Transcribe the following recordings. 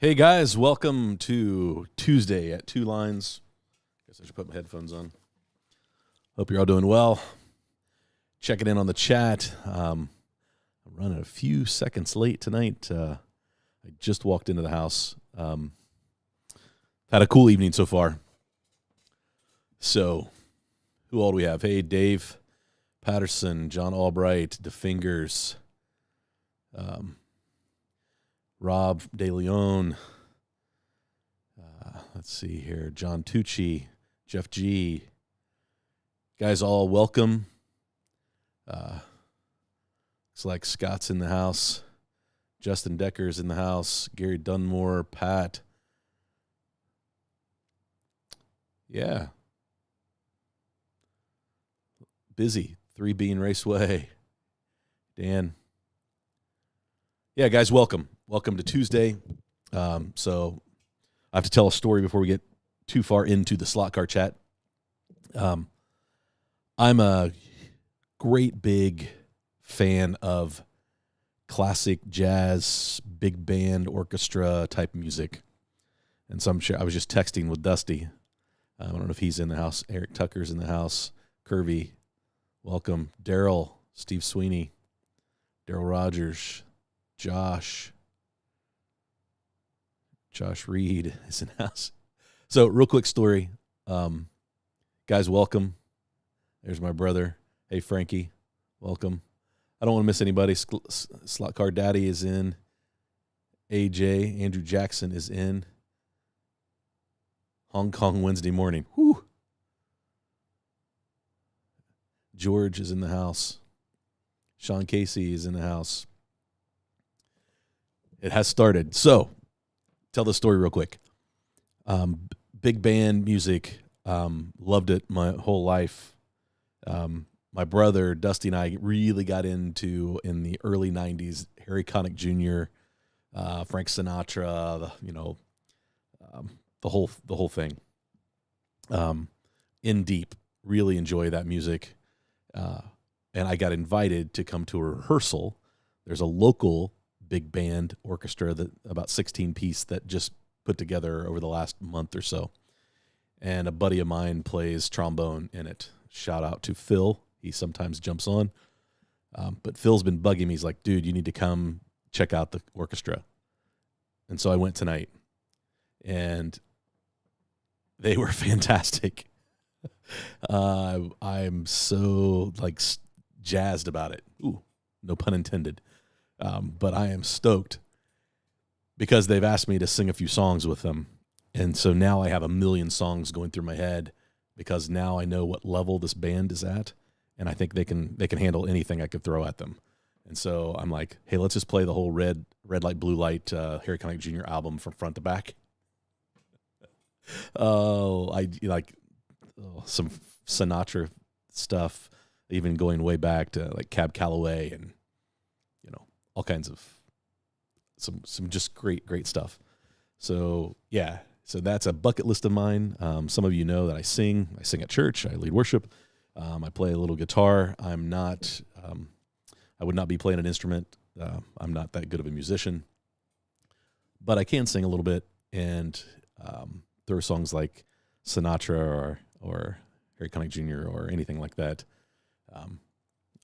Hey guys, welcome to Tuesday at Two Lines. Guess I should put my headphones on. Hope you're all doing well. Checking in on the chat. I'm running a few seconds late tonight. I just walked into the house. Had a cool evening so far. So, who all do we have? Hey, Dave Patterson, John Albright, DeFingers, Rob DeLeon, let's see here, John Tucci, Jeff G. Guys, all welcome. Looks like Scott's in the house. Justin Decker's in the house. Gary Dunmore, Pat. Yeah. Busy. 3 Bean Raceway. Dan. Yeah, guys, welcome. Welcome to Tuesday. So I have to tell a story before we get too far into the slot car chat. I'm a great big fan of classic jazz, big band, orchestra type music. And so I was just texting with Dusty. I don't know if he's in the house. Eric Tucker's in the house. Kirby, welcome. Daryl, Steve Sweeney, Daryl Rogers, Josh Reed is in the house. So real quick story. Guys, welcome. There's my brother. Hey, Frankie, welcome. I don't want to miss anybody. Slot Car Daddy is in. AJ, Andrew Jackson is in. Hong Kong Wednesday morning. Whew. George is in the house. Sean Casey is in the house. It has started. So, tell the story real quick. Big band music. Loved it my whole life. My brother, Dusty, and I really got into, in the early 90s, Harry Connick Jr., Frank Sinatra, the whole thing. In deep. Really enjoy that music. And I got invited to come to a rehearsal. There's a local big band orchestra, that about 16-piece, that just put together over the last month or so. And a buddy of mine plays trombone in it. Shout out to Phil. He sometimes jumps on. But Phil's been bugging me. He's like, dude, you need to come check out the orchestra. And so I went tonight. And they were fantastic. I'm so jazzed about it. Ooh, no pun intended. But I am stoked because they've asked me to sing a few songs with them. And so now I have a million songs going through my head because now I know what level this band is at. And I think they can handle anything I could throw at them. And so I'm like, hey, let's just play the whole red light, blue light, Harry Connick Jr. album from front to back. Some Sinatra stuff, even going way back to like Cab Calloway and, all kinds of some just great stuff. So yeah, so that's a bucket list of mine. Some of you know that I sing at church. I lead worship. I play a little guitar. I would not be playing an instrument. I'm not that good of a musician, but I can sing a little bit. And there are songs like Sinatra or Harry Connick Jr. or anything like that.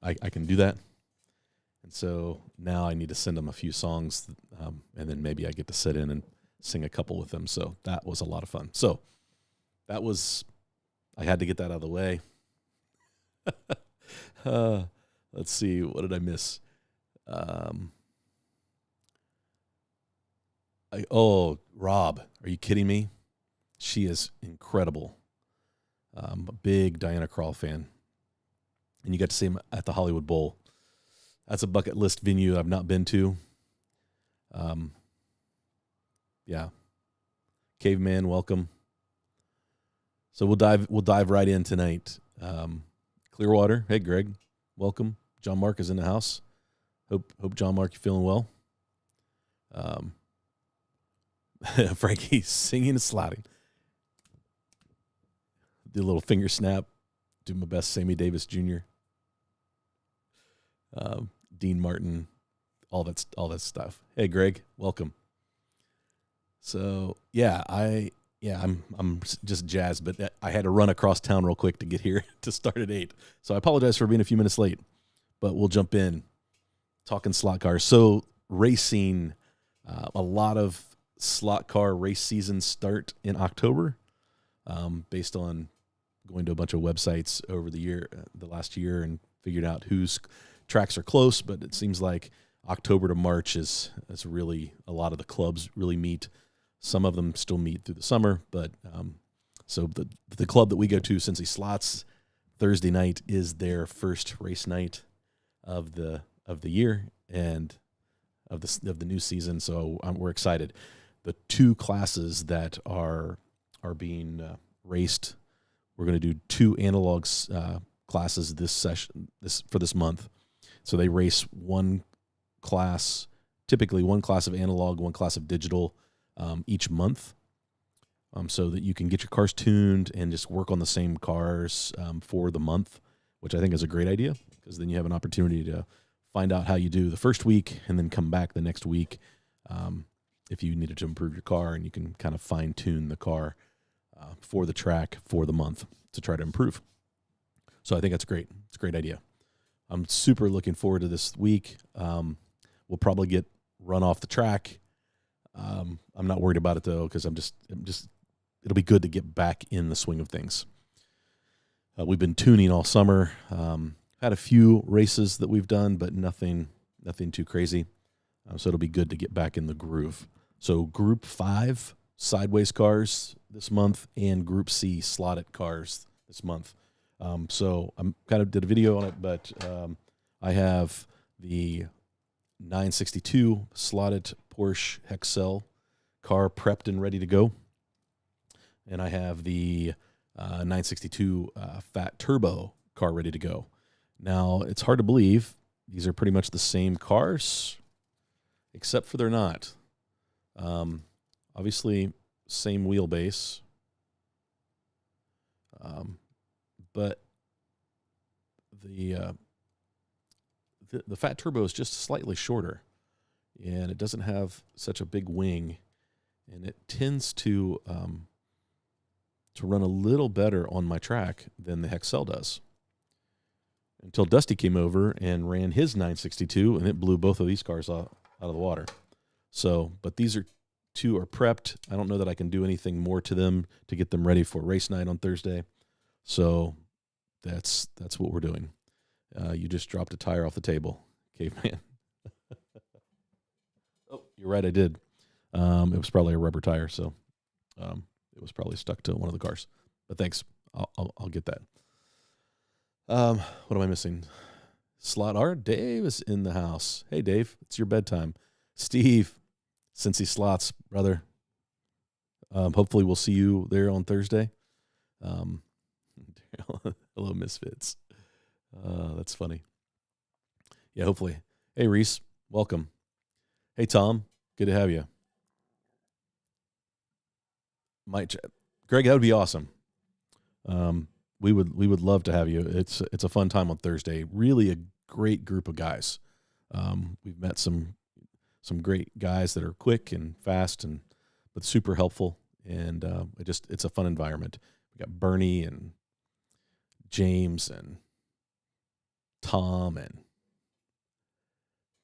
I can do that. And so now I need to send them a few songs, and then maybe I get to sit in and sing a couple with them. So that was a lot of fun. So I had to get that out of the way. Let's see. What did I miss? Rob, are you kidding me? She is incredible. A big Diana Krall fan. And you got to see him at the Hollywood Bowl. That's a bucket list venue I've not been to. Yeah. Caveman, welcome. So we'll dive right in tonight. Clearwater, hey Greg, welcome. John Mark is in the house. Hope John Mark, you're feeling well. Frankie's singing and sliding. Do a little finger snap. Do my best, Sammy Davis Jr. Dean Martin, all that stuff. Hey, Greg, welcome. So I'm just jazzed, but I had to run across town real quick to get here to start at 8. So I apologize for being a few minutes late, but we'll jump in talking slot cars. So racing, a lot of slot car race seasons start in October, based on going to a bunch of websites over the last year, and figured out whose tracks are close. But it seems like October to March is really a lot of the clubs really meet. Some of them still meet through the summer, but so the club that we go to, Cincy Slots, Thursday night is their first race night of the year and of the new season. So we're excited. The two classes that are being raced, we're going to do 2 analog classes for this month. So they race typically one class of analog, one class of digital, each month, so that you can get your cars tuned and just work on the same cars for the month, which I think is a great idea, because then you have an opportunity to find out how you do the first week and then come back the next week if you needed to improve your car, and you can kind of fine-tune the car for the track for the month to try to improve. So I think that's great. It's a great idea. I'm super looking forward to this week. We'll probably get run off the track. I'm not worried about it though, because it'll be good to get back in the swing of things. We've been tuning all summer. Had a few races that we've done, but nothing too crazy. So it'll be good to get back in the groove. So Group 5 sideways cars this month, and Group C slotted cars this month. So I kind of did a video on it, but I have the 962 slotted Porsche Hexcel car prepped and ready to go. And I have the 962 Fat Turbo car ready to go. Now, it's hard to believe these are pretty much the same cars, except for they're not. Obviously, same wheelbase. But the Fat Turbo is just slightly shorter, and it doesn't have such a big wing, and it tends to run a little better on my track than the Hexcel does. Until Dusty came over and ran his 962, and it blew both of these cars out of the water. So, but these two are prepped. I don't know that I can do anything more to them to get them ready for race night on Thursday. So that's what we're doing. You just dropped a tire off the table, caveman. Oh, you're right, I did. It was probably a rubber tire, so it was probably stuck to one of the cars. But thanks, I'll get that. What am I missing? Slot R. Dave is in the house. Hey, Dave, it's your bedtime. Steve, since he slots, brother. Hopefully we'll see you there on Thursday. Hello, Misfits. That's funny. Yeah, hopefully. Hey, Reese, welcome. Hey, Tom, good to have you. Greg, that would be awesome. We would love to have you. It's a fun time on Thursday. Really a great group of guys. We've met some great guys that are quick and fast but super helpful, and it's a fun environment. We got Bernie and James and Tom, and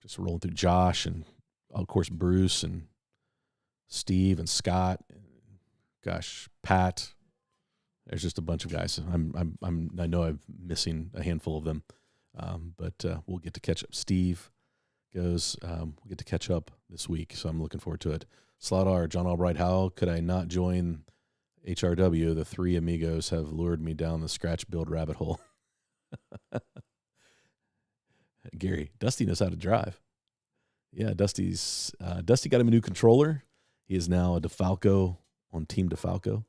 just rolling through Josh, and of course Bruce and Steve and Scott, and gosh, Pat. There's just a bunch of guys. I know I'm missing a handful of them, but we'll get to catch up. Steve goes. We'll get to catch up this week, so I'm looking forward to it. Slot R, John Albright. How could I not join HRW? The three amigos have lured me down the scratch build rabbit hole. Gary, Dusty knows how to drive. Yeah, Dusty got him a new controller. He is now a DeFalco on Team DeFalco.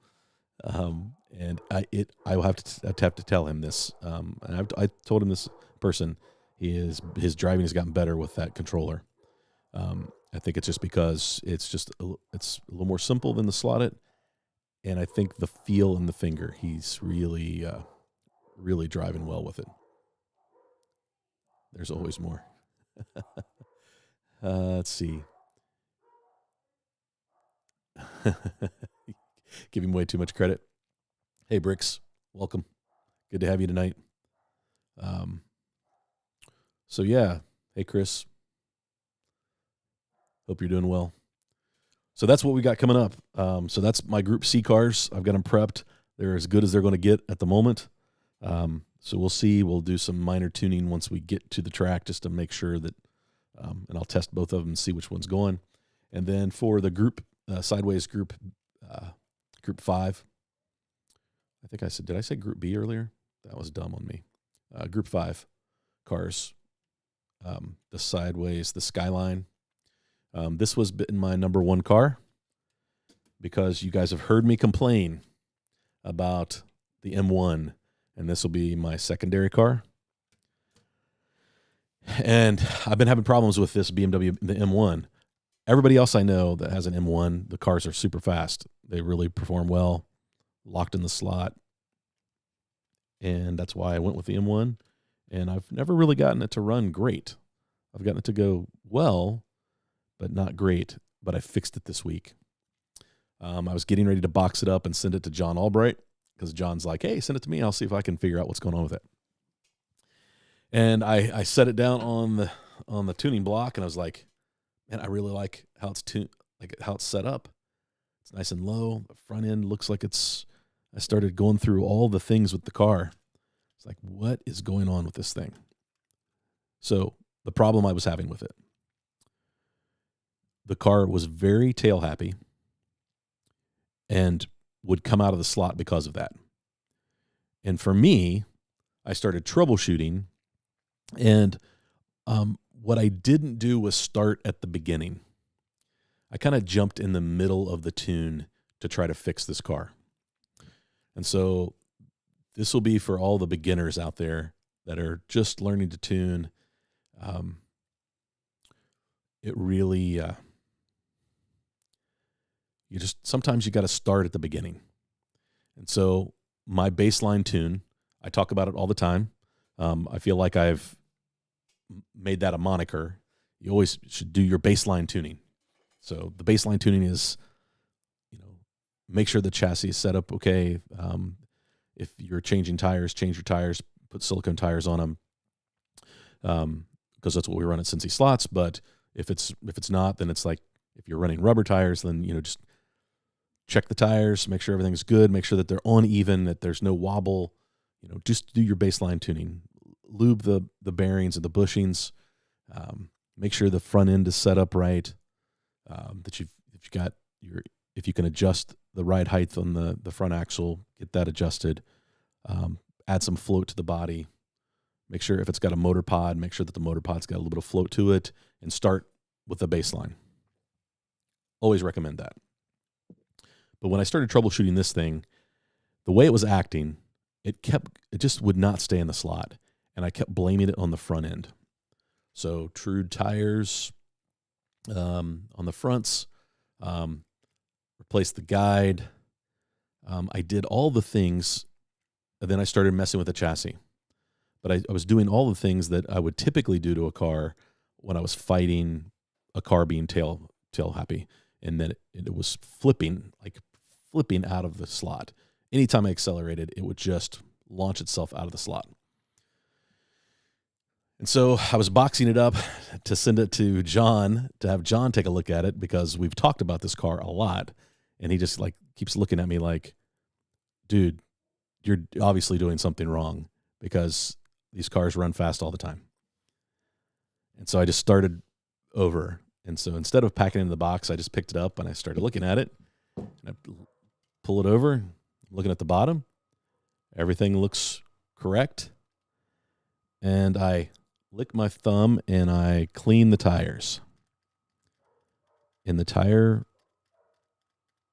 And I will have to tell him this. And I told him this person, his driving has gotten better with that controller. I think it's just because it's a little more simple than the slotted, and I think the feel in the finger, he's really really driving well with it. There's always more. Let's see. Give him way too much credit. Hey, Bricks, welcome. Good to have you tonight. So yeah, hey Chris. Hope you're doing well. So that's what we got coming up. So that's my Group C cars. I've got them prepped. They're as good as they're going to get at the moment. So we'll see. We'll do some minor tuning once we get to the track just to make sure that, and I'll test both of them and see which one's going. And then for the group, sideways group 5, I think did I say Group B earlier? That was dumb on me. Group 5 cars, the sideways, the Skyline. This was my number 1 car because you guys have heard me complain about the M1, and this will be my secondary car. And I've been having problems with this BMW, the M1. Everybody else I know that has an M1, the cars are super fast. They really perform well, locked in the slot. And that's why I went with the M1. And I've never really gotten it to run great. I've gotten it to go well, but not great. But I fixed it this week. I was getting ready to box it up and send it to John Albright because John's like, hey, send it to me. I'll see if I can figure out what's going on with it. And I set it down on the tuning block, and I was like, man, I really like how it's how it's set up. It's nice and low. The front end looks like I started going through all the things with the car. It's like, what is going on with this thing? So the problem I was having with it, the car was very tail happy and would come out of the slot because of that. And for me, I started troubleshooting, and what I didn't do was start at the beginning. I kind of jumped in the middle of the tune to try to fix this car. And so this will be for all the beginners out there that are just learning to tune. It really, sometimes you got to start at the beginning. And so my baseline tune, I talk about it all the time. I feel like I've made that a moniker. You always should do your baseline tuning. So the baseline tuning is, make sure the chassis is set up okay. If you're changing tires, change your tires, put silicone tires on them, because that's what we run at Cincy Slots. But if it's not, then it's like if you're running rubber tires, then just check the tires, make sure everything's good, make sure that they're uneven, that there's no wobble. Just do your baseline tuning. Lube the bearings and the bushings. Make sure the front end is set up right. If you can adjust the ride height on the front axle, get that adjusted. Add some float to the body. Make sure if it's got a motor pod, make sure that the motor pod's got a little bit of float to it, and start with the baseline. Always recommend that. But when I started troubleshooting this thing, the way it was acting, it just would not stay in the slot. And I kept blaming it on the front end. So Trude tires on the fronts, replaced the guide. I did all the things, and then I started messing with the chassis. But I was doing all the things that I would typically do to a car when I was fighting a car being tail happy, and then it was flipping out of the slot. Anytime I accelerated, it would just launch itself out of the slot. And so I was boxing it up to send it to John, to have John take a look at it, because we've talked about this car a lot. And he just keeps looking at me like, dude, you're obviously doing something wrong, because these cars run fast all the time. And so I just started over. And so instead of packing it in the box, I just picked it up and I started looking at it. And I pull it over, looking at the bottom. Everything looks correct. And I lick my thumb and I clean the tires. And the tire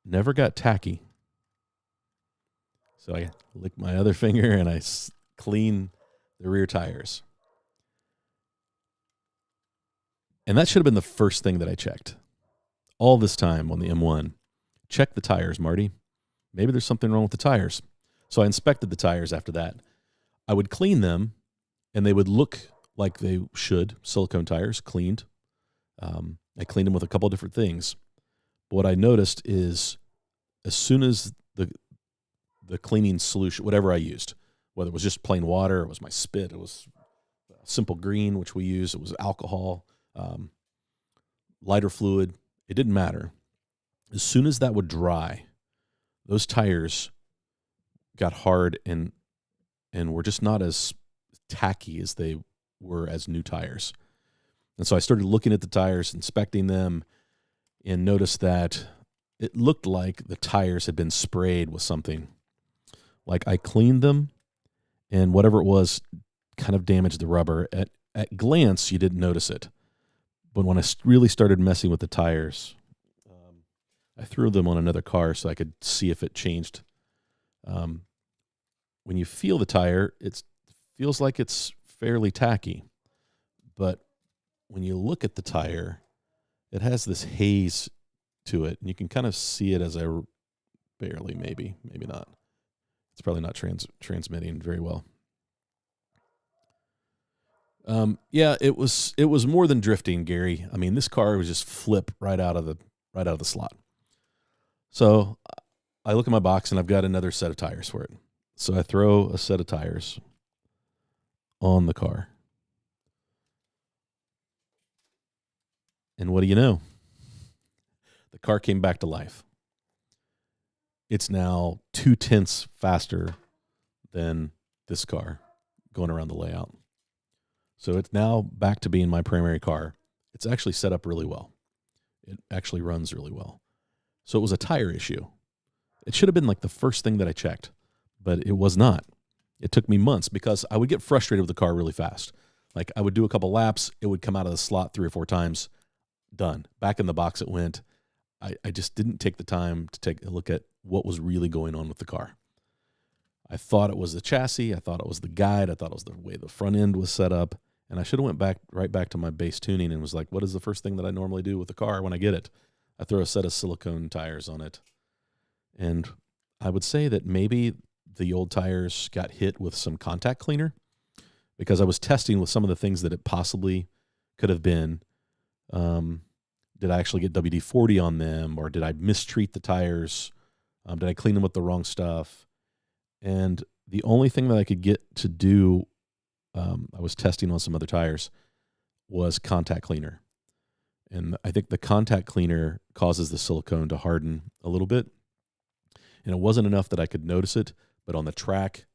never got tacky. So I lick my other finger and I clean the rear tires. And that should have been the first thing that I checked. All this time on the M1. Check the tires, Marty. Maybe there's something wrong with the tires. So I inspected the tires after that. I would clean them, and they would look like they should. Silicone tires, cleaned. I cleaned them with a couple of different things. But what I noticed is as soon as the cleaning solution, whatever I used, whether it was just plain water, it was my spit, it was simple green, which we use, it was alcohol, lighter fluid, it didn't matter. As soon as that would dry, those tires got hard and were just not as tacky as they were as new tires. And so I started looking at the tires, inspecting them, and noticed that it looked like the tires had been sprayed with something. Like I cleaned them, and whatever it was kind of damaged the rubber. At glance, you didn't notice it. But when I really started messing with the tires, I threw them on another car so I could see if it changed. When you feel the tire, it feels like it's fairly tacky. But when you look at the tire, it has this haze to it, and you can kind of see it as barely, maybe not. It's probably not transmitting very well. Yeah, it was more than drifting, Gary. I mean, this car was just flip right out of the slot. So I look at my box and I've got another set of tires for it. So I throw a set of tires on the car. And what do you know? The car came back to life. It's now 0.2 faster than this car going around the layout. So it's now back to being my primary car. It's actually set up really well. It actually runs really well. So it was a tire issue. It should have been like the first thing that I checked, but it was not. It took me months because I would get frustrated with the car really fast. Like I would do a couple laps, it would come out of the slot 3 or 4 times, done. Back in the box it went. I just didn't take the time to take a look at what was really going on with the car. I thought it was the chassis. I thought it was the guide. I thought it was the way the front end was set up. And I should have went right back to my base tuning and was like, what is the first thing that I normally do with the car when I get it? I throw a set of silicone tires on it. And I would say that maybe the old tires got hit with some contact cleaner because I was testing with some of the things that it possibly could have been. Did I actually get WD-40 on them, or did I mistreat the tires? Did I clean them with the wrong stuff? And the only thing that I could get to do, I was testing on some other tires, was contact cleaner. And I think the contact cleaner causes the silicone to harden a little bit. And it wasn't enough that I could notice it, but on the track,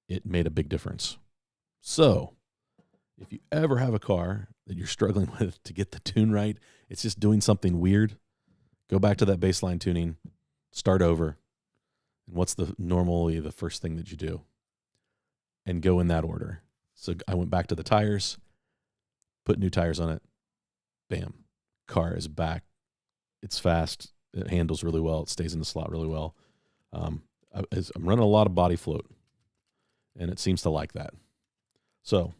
it made a big difference. So if you ever have a car that you're struggling with to get the tune right, it's just doing something weird, go back to that baseline tuning, start over. And what's normally the first thing that you do? And go in that order. So I went back to the tires, put new tires on it. Bam. Car is back. It's fast. It handles really well. It stays in the slot really well. I'm running a lot of body float, and it seems to like that. So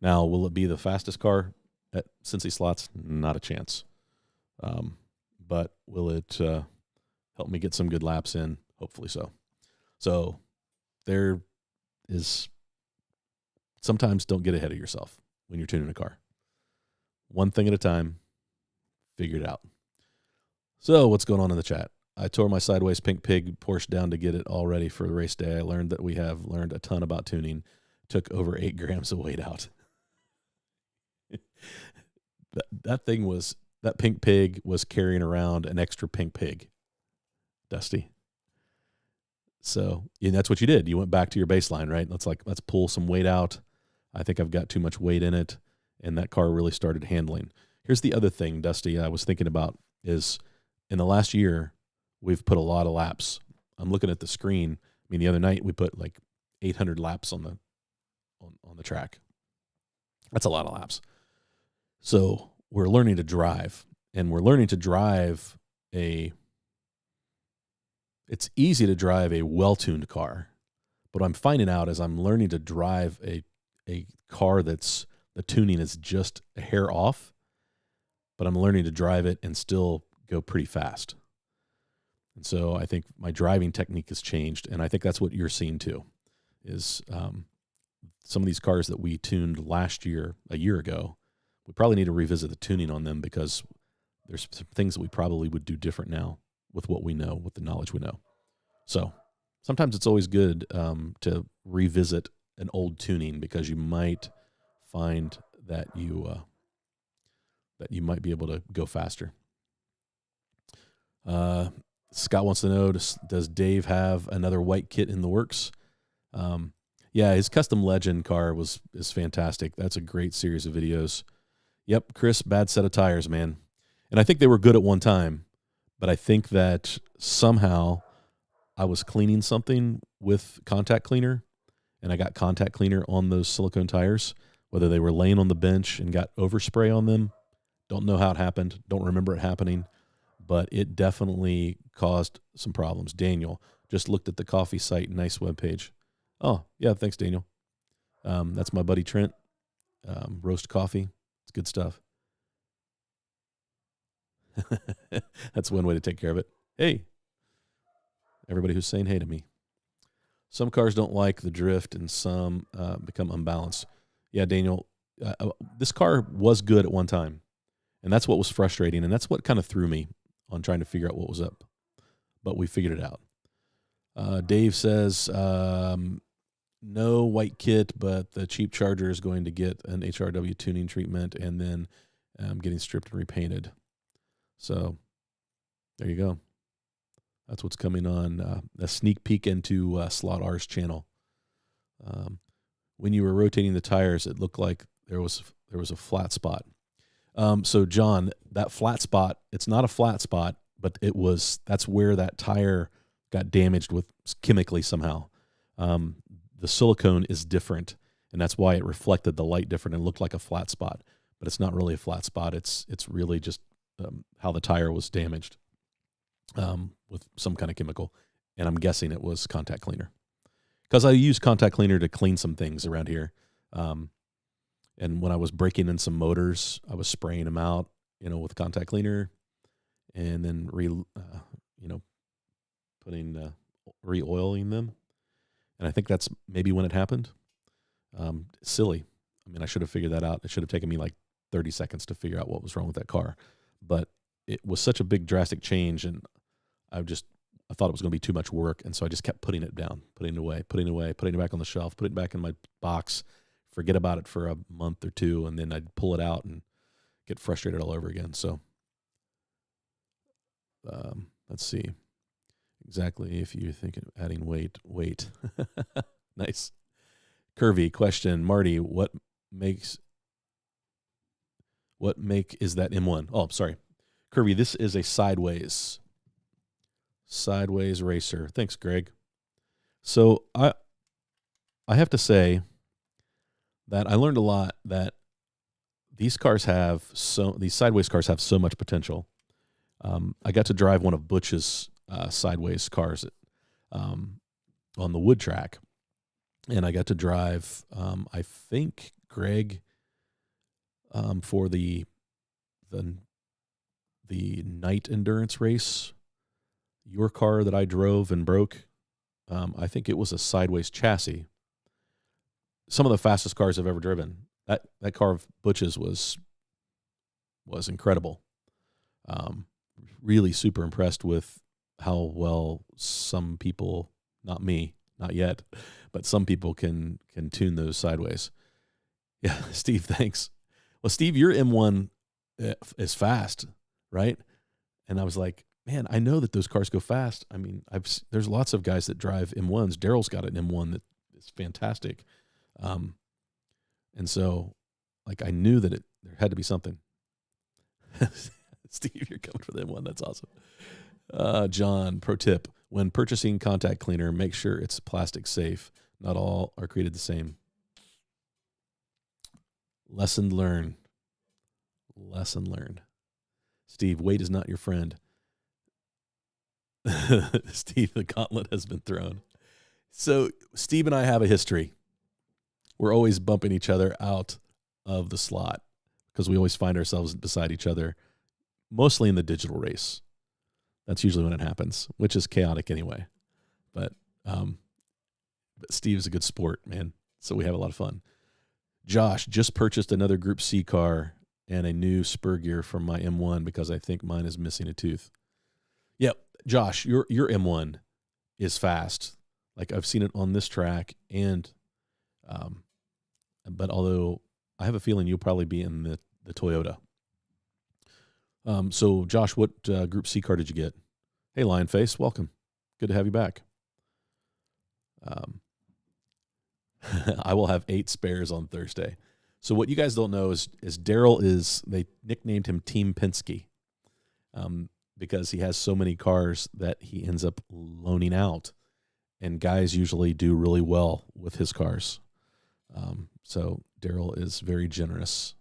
now, will it be the fastest car at Cincy slots? Not a chance. But will it help me get some good laps in? Hopefully so. So there is, sometimes don't get ahead of yourself when you're tuning a car. One thing at a time, figure it out. So what's going on in the chat? I tore my sideways pink pig Porsche down to get it all ready for the race day. I learned that we have learned a ton about tuning. Took over 8 grams of weight out. That pink pig was carrying around an extra pink pig, Dusty. So that's what you did. You went back to your baseline, right? Let's pull some weight out. I think I've got too much weight in it, and that car really started handling. Here's the other thing, Dusty, I was thinking about is in the last year, we've put a lot of laps. I'm looking at the screen. I mean, the other night we put like 800 laps on the track. That's a lot of laps. So we're learning to drive, and we're learning to drive it's easy to drive a well-tuned car, but what I'm finding out is I'm learning to drive a car that's, the tuning is just a hair off, but I'm learning to drive it and still go pretty fast. And so I think my driving technique has changed, and I think that's what you're seeing too, is some of these cars that we tuned a year ago, we probably need to revisit the tuning on them because there's some things that we probably would do different now with what we know, with the knowledge we know. So sometimes it's always good to revisit an old tuning because you might find that you might be able to go faster. Scott wants to know, does Dave have another white kit in the works? Yeah, his custom legend car is fantastic. That's a great series of videos. Yep, Chris, bad set of tires, man. And I think they were good at one time, but I think that somehow I was cleaning something with contact cleaner, and I got contact cleaner on those silicone tires, whether they were laying on the bench and got overspray on them. Don't know how it happened. Don't remember it happening, but it definitely caused some problems. Daniel just looked at the coffee site. Nice webpage. Oh, yeah, thanks, Daniel. That's my buddy Trent. Roast coffee. It's good stuff. That's one way to take care of it. Hey, everybody who's saying hey to me. Some cars don't like the drift and some become unbalanced. Yeah, Daniel, this car was good at one time, and that's what was frustrating, and that's what kind of threw me on trying to figure out what was up. But we figured it out. Dave says, no white kit, but the cheap Charger is going to get an HRW tuning treatment and then getting stripped and repainted. So there you go. That's what's coming on a sneak peek into Slot R's channel. When you were rotating the tires, it looked like there was a flat spot. So John, that flat spot, it's not a flat spot, but that's where that tire got damaged with chemically somehow. The silicone is different, and that's why it reflected the light different and looked like a flat spot. But it's not really a flat spot. It's really just how the tire was damaged with some kind of chemical. And I'm guessing it was contact cleaner. Because I use contact cleaner to clean some things around here. And when I was breaking in some motors, I was spraying them out, with contact cleaner, and then re-oiling them. And I think that's maybe when it happened. Silly. I mean, I should have figured that out. It should have taken me like 30 seconds to figure out what was wrong with that car. But it was such a big drastic change, and I thought it was going to be too much work, and so I just kept putting it down, putting it away, putting it back on the shelf, putting it back in my box, forget about it for a month or two, and then I'd pull it out and get frustrated all over again. So let's see. Exactly, if you're thinking of adding weight. Nice. Curvy question. Marty, what make is that M1? Oh, sorry. Curvy, this is a sideways racer. Thanks, Greg. So I have to say that I learned a lot that these sideways cars have so much potential. I got to drive one of Butch's sideways cars on the wood track, and I got to drive I think Greg for the night endurance race, your car that I drove and broke. I think it was a sideways chassis. Some of the fastest cars I've ever driven. That car of Butch's was incredible. Really super impressed with how well some people, not me, not yet, but some people can tune those sideways. Yeah, Steve, thanks. Well, Steve, your M1 is fast, right? And I was like, man, I know that those cars go fast. I mean, there's lots of guys that drive M1s. Daryl's got an M1 that is fantastic. And so, like, I knew that there had to be something. Steve, you're coming for the M1. That's awesome. John, pro tip, when purchasing contact cleaner, make sure it's plastic safe. Not all are created the same. Lesson learned. Steve, weight is not your friend. Steve, the gauntlet has been thrown. So Steve and I have a history. We're always bumping each other out of the slot because we always find ourselves beside each other, mostly in the digital race. That's usually when it happens, which is chaotic anyway. But Steve's a good sport, man. So we have a lot of fun. Josh just purchased another Group C car and a new spur gear from my M1 because I think mine is missing a tooth. Yep. Josh, your M1 is fast. Like I've seen it on this track, and but although I have a feeling you'll probably be in the Toyota. So Josh, what Group C car did you get? Hey, Lionface, welcome. Good to have you back. I will have 8 spares on Thursday. So what you guys don't know is Daryl they nicknamed him Team Penske, because he has so many cars that he ends up loaning out, and guys usually do really well with his cars. So Daryl is very generous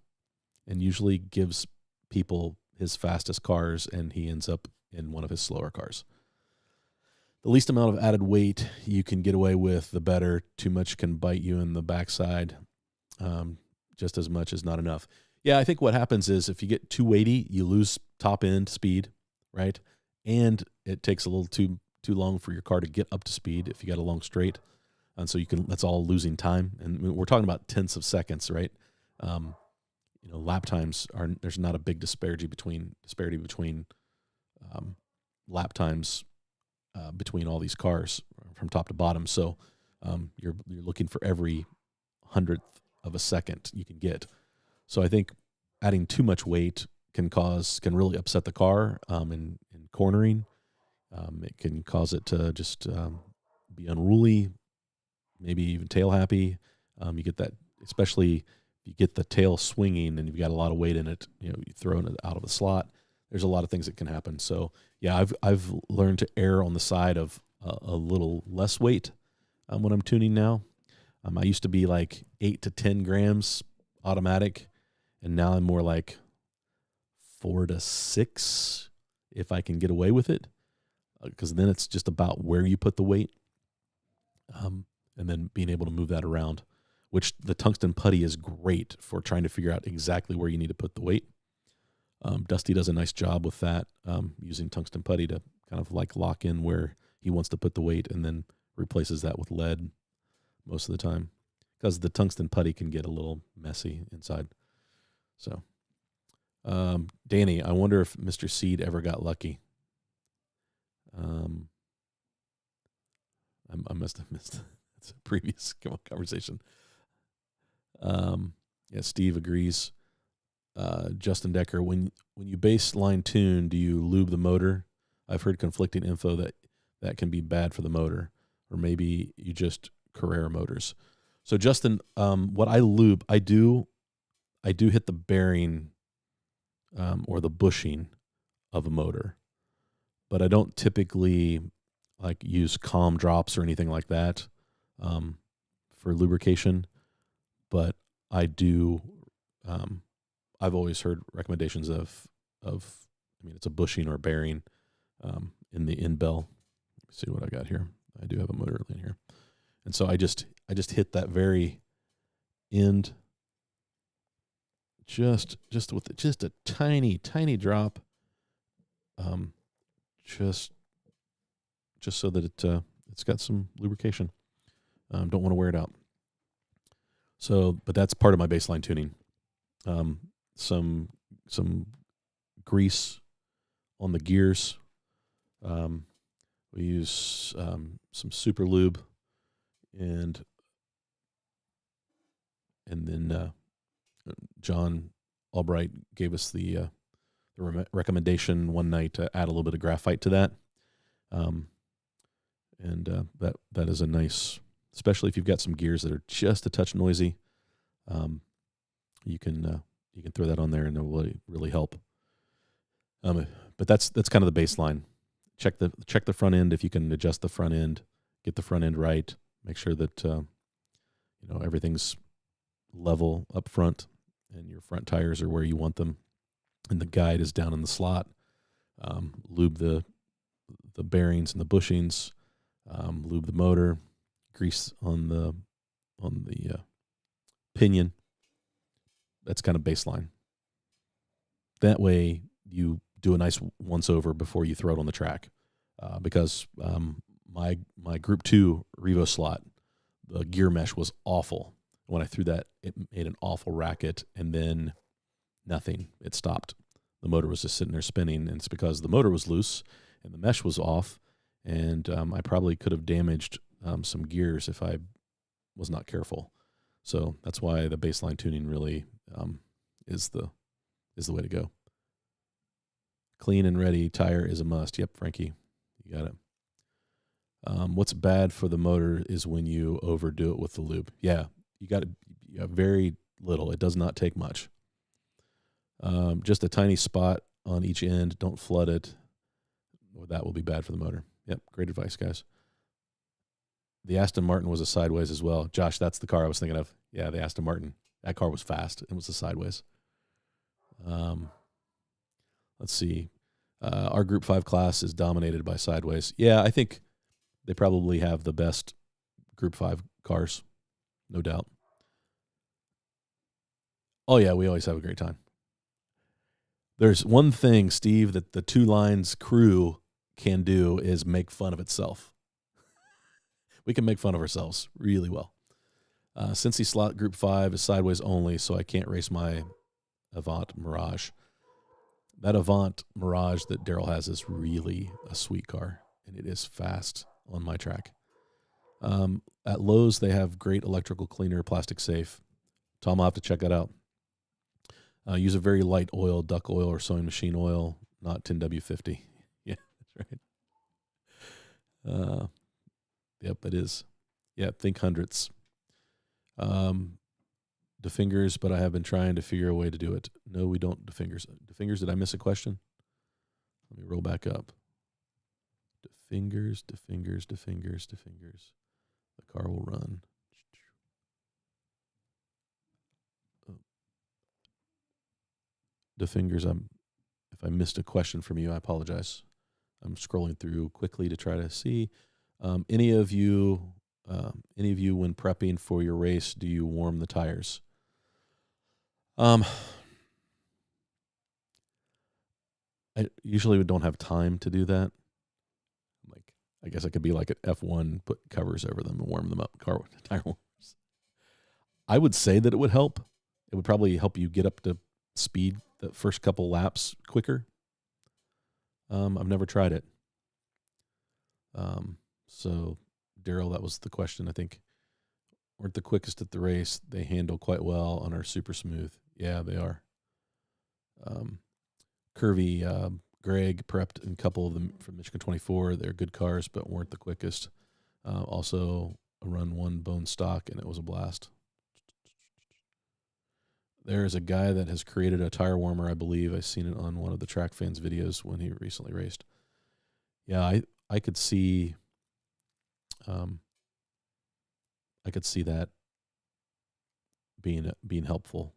and usually gives people his fastest cars, and he ends up in one of his slower cars. The least amount of added weight you can get away with, the better. Too much can bite you in the backside. Just as much is not enough. Yeah, I think what happens is if you get too weighty, you lose top end speed, right? And it takes a little too long for your car to get up to speed if you got a long straight. And so that's all losing time. And we're talking about tenths of seconds, right? Lap times there's not a big disparity between lap times between all these cars from top to bottom. So you're looking for every 100th of a second you can get. So I think adding too much weight can really upset the car in cornering. It can cause it to just be unruly, maybe even tail happy. You get that, especially if you get the tail swinging and you've got a lot of weight in it, you throwing it out of the slot. There's a lot of things that can happen. So yeah, I've learned to err on the side of a little less weight when I'm tuning now. I used to be like 8 to 10 grams automatic, and now I'm more like 4 to 6 if I can get away with it, because then it's just about where you put the weight, and then being able to move that around, which the tungsten putty is great for trying to figure out exactly where you need to put the weight. Dusty does a nice job with that, using tungsten putty to kind of like lock in where he wants to put the weight, and then replaces that with lead most of the time, because the tungsten putty can get a little messy inside. So, Danny, I wonder if Mr. Seed ever got lucky. I must have missed that's a previous conversation. Yeah, Steve agrees. Justin Decker, when you baseline tune, do you lube the motor? I've heard conflicting info that can be bad for the motor, or maybe you just Carrera motors. So Justin, what I lube, I do hit the bearing or the bushing of a motor, but I don't typically like use calm drops or anything like that for lubrication. But I do. I've always heard recommendations of it's a bushing or bearing in the end bell. Let me see what I got here. I do have a motor in here. And so I just hit that very end, just with just a tiny drop, just so that it's got some lubrication. Don't want to wear it out. So, but that's part of my baseline tuning. Some grease on the gears. We use some super lube. And then John Albright gave us the recommendation one night to add a little bit of graphite to that, and that is a nice, especially if you've got some gears that are just a touch noisy. You can throw that on there and it'll really help. But that's kind of the baseline. Check the front end if you can adjust the front end, get the front end right. Make sure that everything's level up front and your front tires are where you want them, and the guide is down in the slot. Lube the bearings and the bushings. Lube the motor. Grease on the pinion. That's kind of baseline. That way you do a nice once over before you throw it on the track, because my Group 2 Revo slot, the gear mesh was awful. When I threw that, it made an awful racket, and then nothing. It stopped. The motor was just sitting there spinning, and it's because the motor was loose, and the mesh was off, and I probably could have damaged some gears if I was not careful. So that's why the baseline tuning really is the way to go. Clean and ready tire is a must. Yep, Frankie, you got it. What's bad for the motor is when you overdo it with the lube. Yeah, you got very little. It does not take much. Just a tiny spot on each end. Don't flood it, or that will be bad for the motor. Yep, great advice, guys. The Aston Martin was a sideways as well. Josh, that's the car I was thinking of. Yeah, the Aston Martin. That car was fast. It was a sideways. Let's see. Our Group 5 class is dominated by sideways. Yeah, I think they probably have the best Group 5 cars, no doubt. Oh, yeah, we always have a great time. There's one thing, Steve, that the Two Lines crew can do is make fun of itself. We can make fun of ourselves really well. Cincy slot Group 5 is sideways only, so I can't race my Avant Mirage. That Avant Mirage that Daryl has is really a sweet car, and it is fast on my track. At Lowe's, they have great electrical cleaner, plastic safe. Tom, I'll have to check that out. Use a very light oil, duck oil or sewing machine oil, not 10W50. Yeah, that's right. Yep, it is. Yeah, think hundredths. DeFingers, but I have been trying to figure a way to do it. No, we don't DeFingers. DeFingers, did I miss a question? Let me roll back up. DeFingers. The car will run. DeFingers, if I missed a question from you, I apologize. I'm scrolling through quickly to try to see. Any of you, when prepping for your race, do you warm the tires? I usually don't have time to do that. I guess I could be like at F1, put covers over them and warm them up, tire warmers. I would say that it would help. It would probably help you get up to speed the first couple laps quicker. I've never tried it. So, Daryl, that was the question. I think weren't the quickest at the race. They handle quite well and are super smooth. Yeah, they are. Curvy, Greg prepped a couple of them from Michigan 24. They're good cars, but weren't the quickest. Also, a run one bone stock, and it was a blast. There is a guy that has created a tire warmer, I believe. I've seen it on one of the Track Fans videos when he recently raced. Yeah, I could see that being helpful.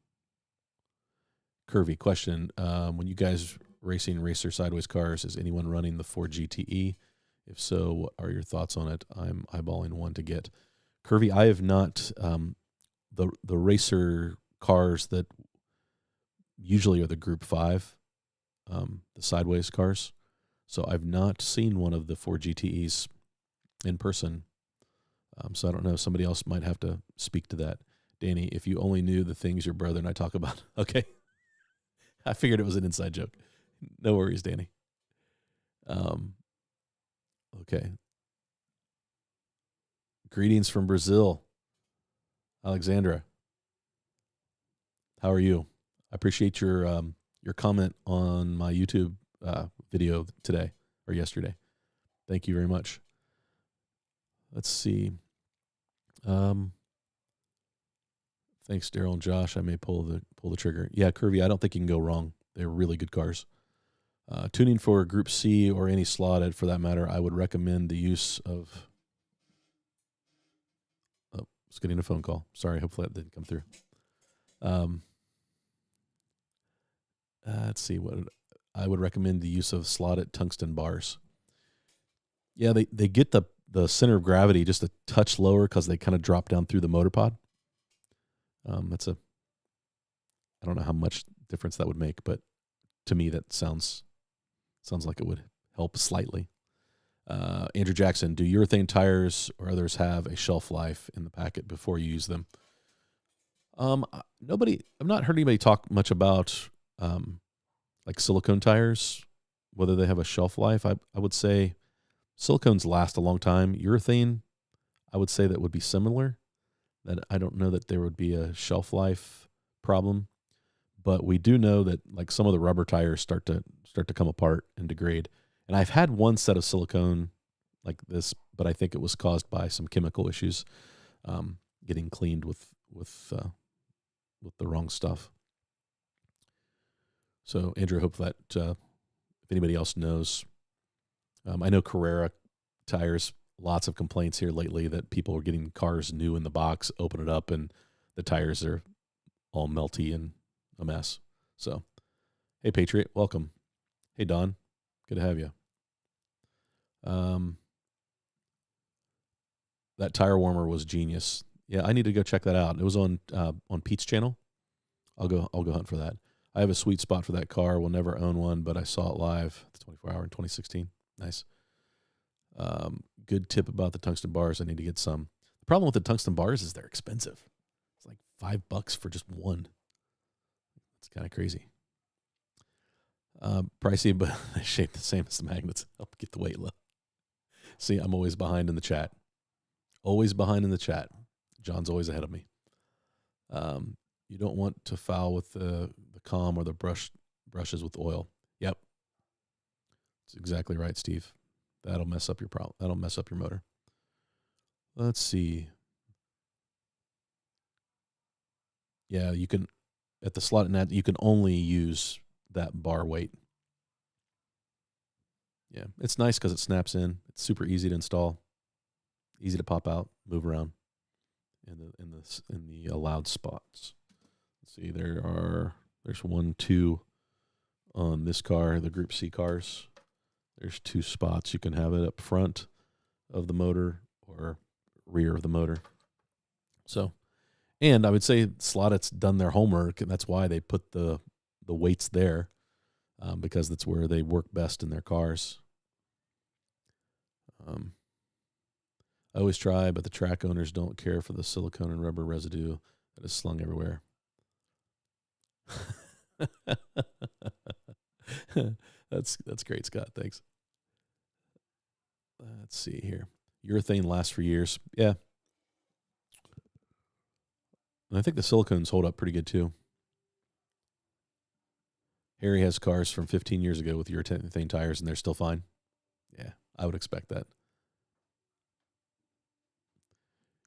Curvy question. When you guys racing racer sideways cars, is anyone running the Ford GTE? If so, what are your thoughts on it? I'm eyeballing one to get. Curvy, I have not. The racer cars that usually are the Group 5, the sideways cars. So I've not seen one of the Ford GTEs in person. So I don't know. Somebody else might have to speak to that. Danny, if you only knew the things your brother and I talk about. Okay. I figured it was an inside joke. No worries, Danny. Okay. Greetings from Brazil. Alexandra. How are you? I appreciate your comment on my YouTube video today or yesterday. Thank you very much. Let's see. Thanks, Daryl and Josh. I may pull the trigger. Yeah, Curvy, I don't think you can go wrong. They're really good cars. Tuning for Group C or any slotted for that matter, I would recommend the use of. Oh, I was getting a phone call. Sorry, hopefully that didn't come through. Let's see what I would recommend the use of slotted tungsten bars. Yeah, they get the center of gravity just a touch lower because they kind of drop down through the motor pod. I don't know how much difference that would make, but to me that sounds like it would help slightly. Andrew Jackson, do urethane tires or others have a shelf life in the packet before you use them? I've not heard anybody talk much about like silicone tires whether they have a shelf life, I would say silicones last a long time. Urethane, I would say that would be similar. That I don't know that there would be a shelf life problem, but we do know that like some of the rubber tires start to come apart and degrade. And I've had one set of silicone like this, but I think it was caused by some chemical issues, getting cleaned with the wrong stuff. So Andrew, I hope that if anybody else knows, I know Carrera tires, lots of complaints here lately that people are getting cars new in the box, open it up, and the tires are all melty and a mess. So, hey, Patriot, welcome. Hey, Don, good to have you. That tire warmer was genius. Yeah, I need to go check that out. It was on Pete's channel. I'll go hunt for that. I have a sweet spot for that car. Will never own one, but I saw it live. The 24 hour in 2016. Nice. Good tip about the tungsten bars. I need to get some. The problem with the tungsten bars is they're expensive. It's like $5 for just one. It's kind of crazy. Pricey, but they shape the same as the magnets. Help get the weight low. See, I'm always behind in the chat. Always behind in the chat. John's always ahead of me. You don't want to foul with the comb or the brushes with oil. Yep. That's exactly right, Steve. That'll mess up your problem. That'll mess up your motor. Let's see. Yeah, you can at the slot net. You can only use that bar weight. Yeah, it's nice because it snaps in. It's super easy to install, easy to pop out, move around in the allowed spots. Let's see, there's 1, 2 on this car, the Group C cars. There's 2 spots. You can have it up front of the motor or rear of the motor. So, and I would say Slottit's done their homework, and that's why they put the weights there, because that's where they work best in their cars. I always try, but the track owners don't care for the silicone and rubber residue that is slung everywhere. That's great, Scott. Thanks. Let's see here. Urethane lasts for years. Yeah. And I think the silicones hold up pretty good too. Harry has cars from 15 years ago with urethane tires and they're still fine. Yeah, I would expect that.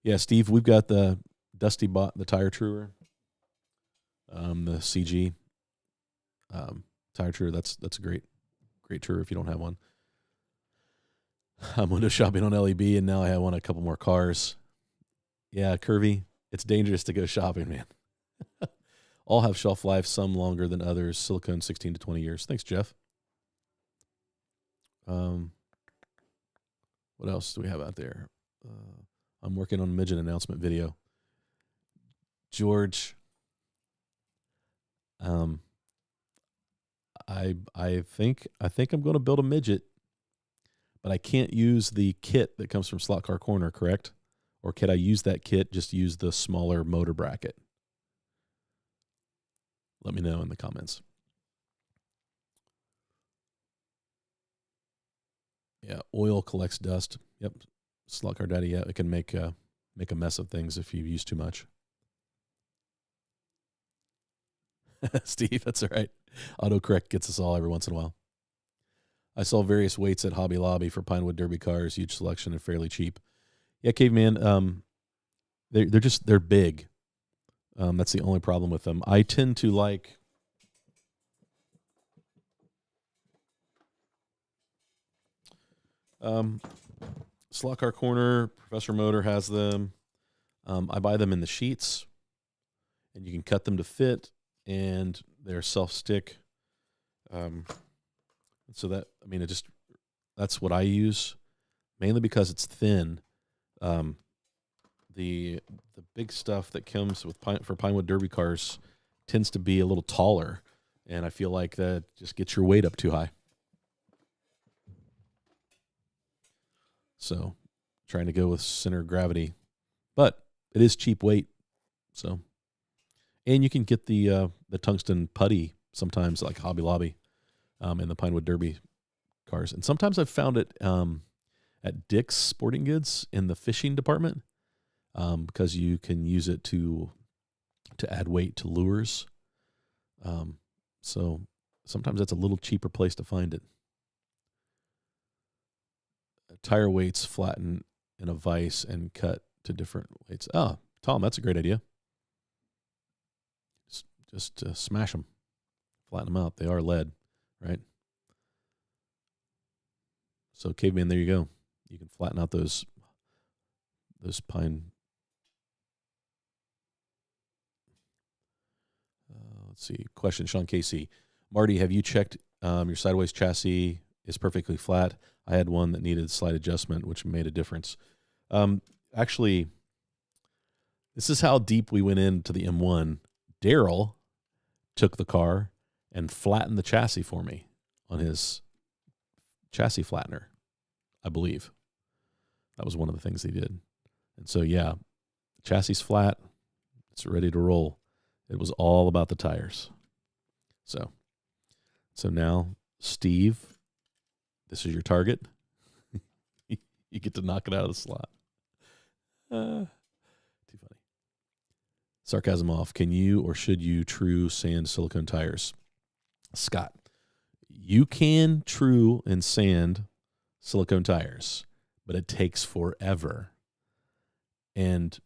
Yeah, Steve, we've got the Dusty bought the tire truer, the CG tire truer. That's a great truer if you don't have one. I'm window shopping on LEB, and now I have one a couple more cars. Yeah, Curvy, it's dangerous to go shopping, man. All have shelf life, some longer than others. Silicone 16 to 20 years. Thanks, Jeff. What else do we have out there? I'm working on a midget announcement video. George, I think I'm going to build a midget, but I can't use the kit that comes from Slot Car Corner, correct? Or can I use that kit, just use the smaller motor bracket? Let me know in the comments. Yeah, oil collects dust. Yep, Slot Car Daddy, yeah, it can make a mess of things if you use too much. Steve, that's all right. Autocorrect gets us all every once in a while. I saw various weights at Hobby Lobby for Pinewood Derby cars, huge selection and fairly cheap. Yeah, Caveman, they're big. That's the only problem with them. I tend to like Slot Car Corner, Professor Motor has them. I buy them in the sheets, and you can cut them to fit, and they're self-stick. So that's what I use, mainly because it's thin. The big stuff that comes with for Pinewood Derby cars tends to be a little taller, and I feel like that just gets your weight up too high. So, trying to go with center of gravity, but it is cheap weight. So, and you can get the tungsten putty sometimes, like Hobby Lobby, in the Pinewood Derby cars. And sometimes I've found it at Dick's Sporting Goods in the fishing department because you can use it to add weight to lures. So sometimes that's a little cheaper place to find it. Tire weights flatten in a vise and cut to different weights. Oh, Tom, that's a great idea. Just smash them, flatten them out. They are lead, right? So caveman, there you go. You can flatten out those pine. Let's see. Question, Sean Casey. Marty, have you checked your sideways chassis is perfectly flat? I had one that needed slight adjustment, which made a difference. Actually, this is how deep we went into the M1. Daryl took the car and flattened the chassis for me on his chassis flattener, I believe. That was one of the things he did. And so, yeah, chassis flat. It's ready to roll. It was all about the tires. So now, Steve, this is your target. You get to knock it out of the slot. Too funny. Sarcasm off. Can you or should you true sand silicone tires? Scott, you can true and sand silicone tires, but it takes forever. And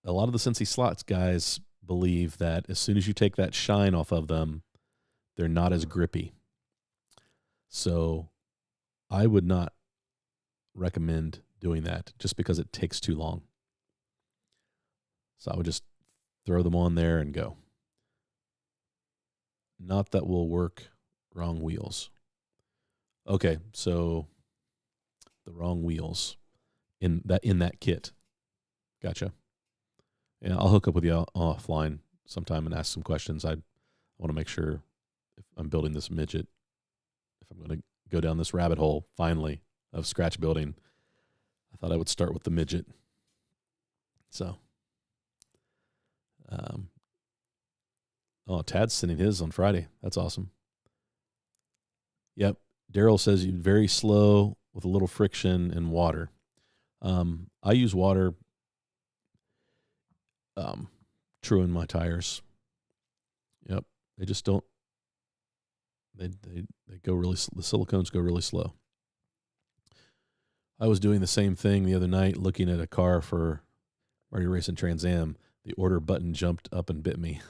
a lot of the Cincy slots guys believe that as soon as you take that shine off of them, they're not as grippy. So I would not recommend doing that just because it takes too long. So I would just throw them on there and go. Not that will work. Wrong wheels. Okay, so the wrong wheels in that kit. Gotcha. Yeah, I'll hook up with you offline sometime and ask some questions. I want to make sure if I'm building this midget, if I'm going to go down this rabbit hole finally of scratch building, I thought I would start with the midget. So, Tad's sending his on Friday. That's awesome. Yep. Daryl says you're very slow with a little friction and water. I use water true in my tires. Yep. They just don't, they go really, the silicones go really slow. I was doing the same thing the other night, looking at a car for Marty Racing Trans Am. The order button jumped up and bit me.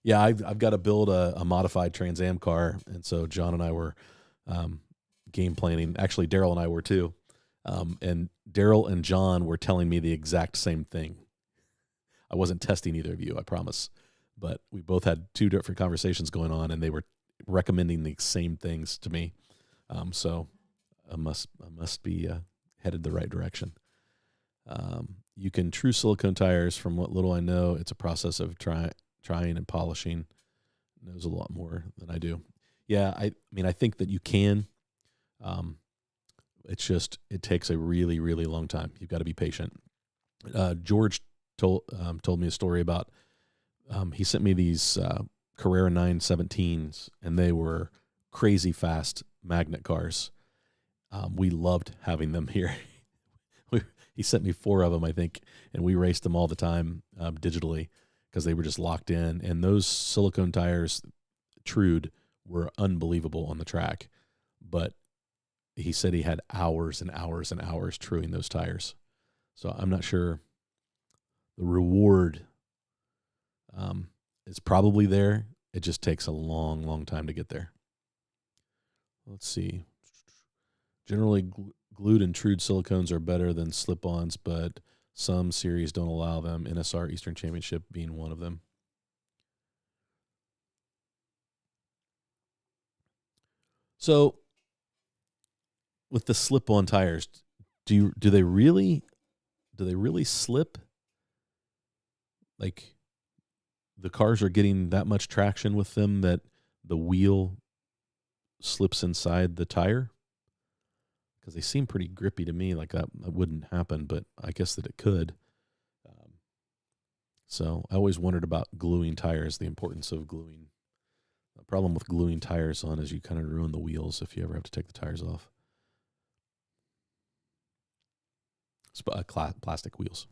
Yeah, I've got to build a modified Trans Am car, and so John and I were game planning. Actually, Daryl and I were too. And Daryl and John were telling me the exact same thing. I wasn't testing either of you, I promise. But we both had two different conversations going on, and they were recommending the same things to me. So I must be headed the right direction. You can true silicone tires. From what little I know, it's a process of trying and polishing. Knows a lot more than I do. Yeah, I mean, I think that you can. It's just, it takes a really, really long time. You've got to be patient. George told me a story about, he sent me these Carrera 917s, and they were crazy fast magnet cars. We loved having them here. He sent me 4 of them, I think, and we raced them all the time digitally because they were just locked in. And those silicone tires, trued, were unbelievable on the track. But he said he had hours and hours and hours truing those tires. So I'm not sure. The reward is probably there. It just takes a long, long time to get there. Let's see. Generally, glued and trued silicones are better than slip-ons, but some series don't allow them, NSR Eastern Championship being one of them. So with the slip-on tires, do they really slip? Like the cars are getting that much traction with them that the wheel slips inside the tire? Because they seem pretty grippy to me. Like that wouldn't happen, but I guess that it could. So I always wondered about gluing tires, the importance of gluing The problem with gluing tires on is you kind of ruin the wheels if you ever have to take the tires off. Plastic wheels.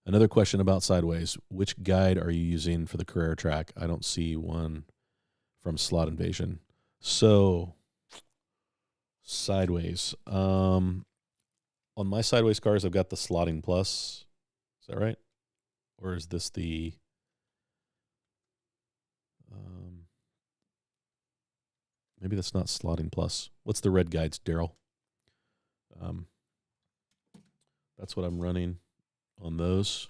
Another question about Sideways. Which guide are you using for the Carrera track? I don't see one from Slot Invasion. So, Sideways. On my Sideways cars, I've got the Slotting Plus. Is that right? Or is this the... maybe that's not Slotting Plus. What's the red guides, Daryl? That's what I'm running on those.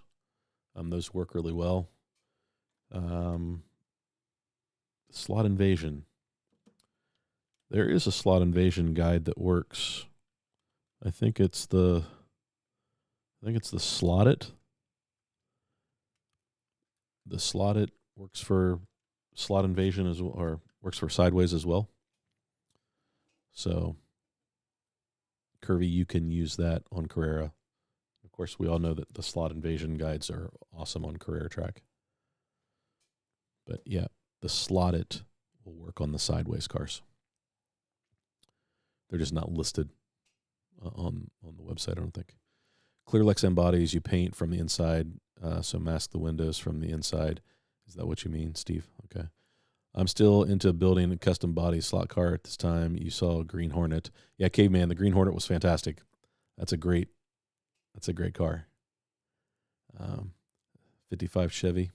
Those work really well. Slot Invasion. There is a Slot Invasion guide that works. I think it's the Slot It. The Slot It works for Slot Invasion as well, or works for Sideways as well. So, Curvy, you can use that on Carrera. Of course, we all know that the Slot Invasion guides are awesome on Carrera track. But yeah, the Slot It will work on the Sideways cars. They're just not listed on the website, I don't think. Clearlex M bodies you paint from the inside, so mask the windows from the inside. Is that what you mean, Steve? Okay. I'm still into building a custom body slot car at this time. You saw Green Hornet. Yeah, Caveman, the Green Hornet was fantastic. That's a great car. 55 Chevy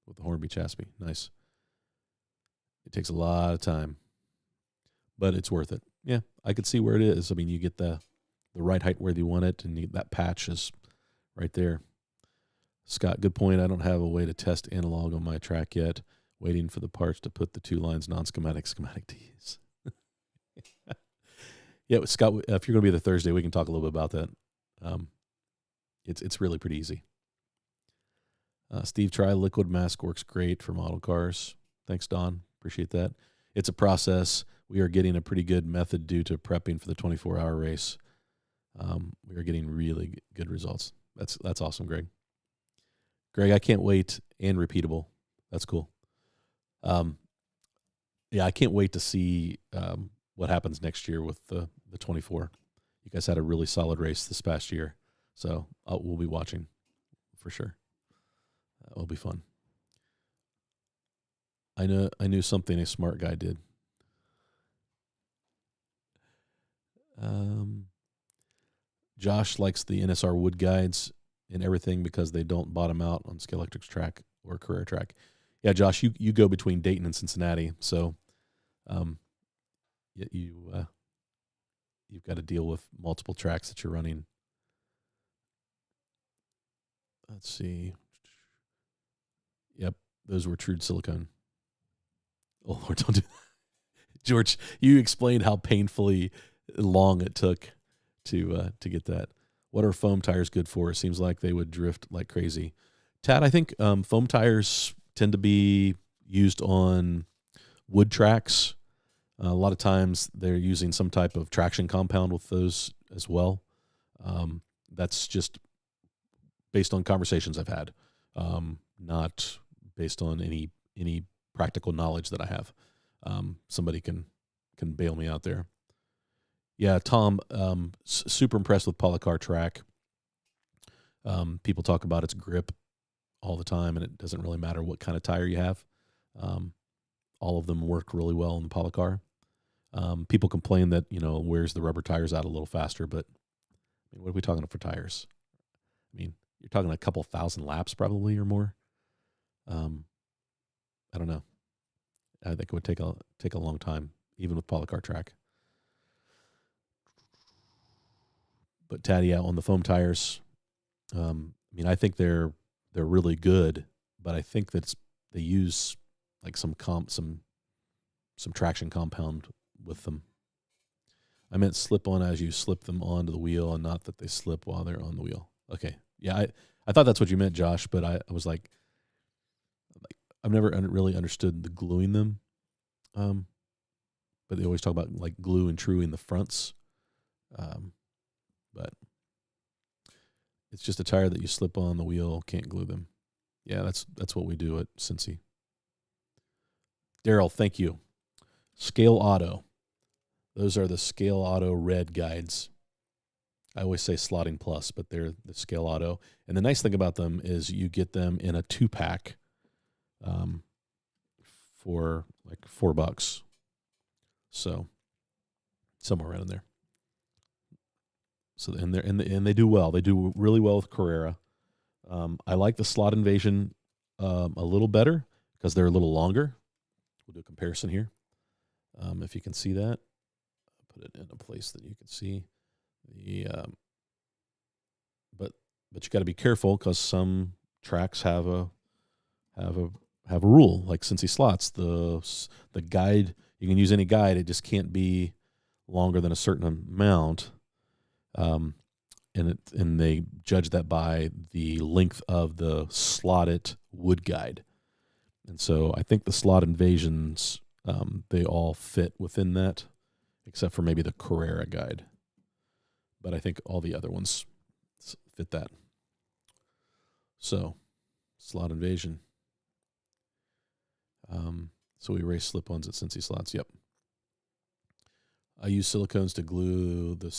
with the Hornby chassis. Nice. It takes a lot of time, but it's worth it. Yeah, I could see where it is. I mean, you get the right height where you want it, and that patch is right there. Scott, good point. I don't have a way to test analog on my track yet. Waiting for the parts to put the 2 lines non-schematic to use. Yeah, Scott, if you're going to be there Thursday, we can talk a little bit about that. It's really pretty easy. Steve, try liquid mask, works great for model cars. Thanks, Don. Appreciate that. It's a process. We are getting a pretty good method due to prepping for the 24-hour race. We are getting really good results. That's awesome, Greg. Greg, I can't wait, and repeatable. That's cool. Yeah, I can't wait to see what happens next year with the 24. You guys had a really solid race this past year, so we'll be watching for sure. It'll be fun. I knew something a smart guy did. Josh likes the NSR wood guides and everything because they don't bottom out on Scalextric's track or Carrera track. Yeah, Josh, you go between Dayton and Cincinnati, so you've got to deal with multiple tracks that you're running. Let's see. Yep, those were Trude silicone. Oh Lord, don't do that. George, you explained how painfully long it took to get that. What are foam tires good for? It seems like they would drift like crazy. Tad, I think foam tires tend to be used on wood tracks. A lot of times they're using some type of traction compound with those as well. That's just based on conversations I've had, not based on any practical knowledge that I have. Somebody can bail me out there. Yeah, Tom, super impressed with Polycar track. People talk about its grip all the time, and it doesn't really matter what kind of tire you have. All of them work really well in the Polycar. People complain that, wears the rubber tires out a little faster, but I mean, what are we talking for tires? I mean, you're talking a couple thousand laps probably or more. I don't know. I think it would take a long time, even with Polycar track. But Taddy, on the foam tires, I mean, I think they're really good, but I think that they use like some traction compound with them. I meant slip on as you slip them onto the wheel, and not that they slip while they're on the wheel. Okay, yeah, I thought that's what you meant, Josh, but I was like I've never really understood the gluing them, but they always talk about like glue and truing the fronts, but it's just a tire that you slip on the wheel, can't glue them. Yeah, that's what we do at Cincy. Daryl, thank you. Scale Auto. Those are the Scale Auto red guides. I always say Slotting Plus, but they're the Scale Auto. And the nice thing about them is you get them in a 2-pack for like $4. So somewhere around in there. So and they do well. They do really well with Carrera. I like the Slot Invasion a little better because they're a little longer. We'll do a comparison here. If you can see that, I'll put it in a place that you can see the. But you got to be careful because some tracks have a rule like Cincy Slots. The guide, you can use any guide. It just can't be longer than a certain amount. And they judge that by the length of the slotted wood guide. And so I think the Slot Invasions, they all fit within that, except for maybe the Carrera guide. But I think all the other ones fit that. So, Slot Invasion. So we erase slip-ons at Cincy Slots. Yep. I use silicone to glue the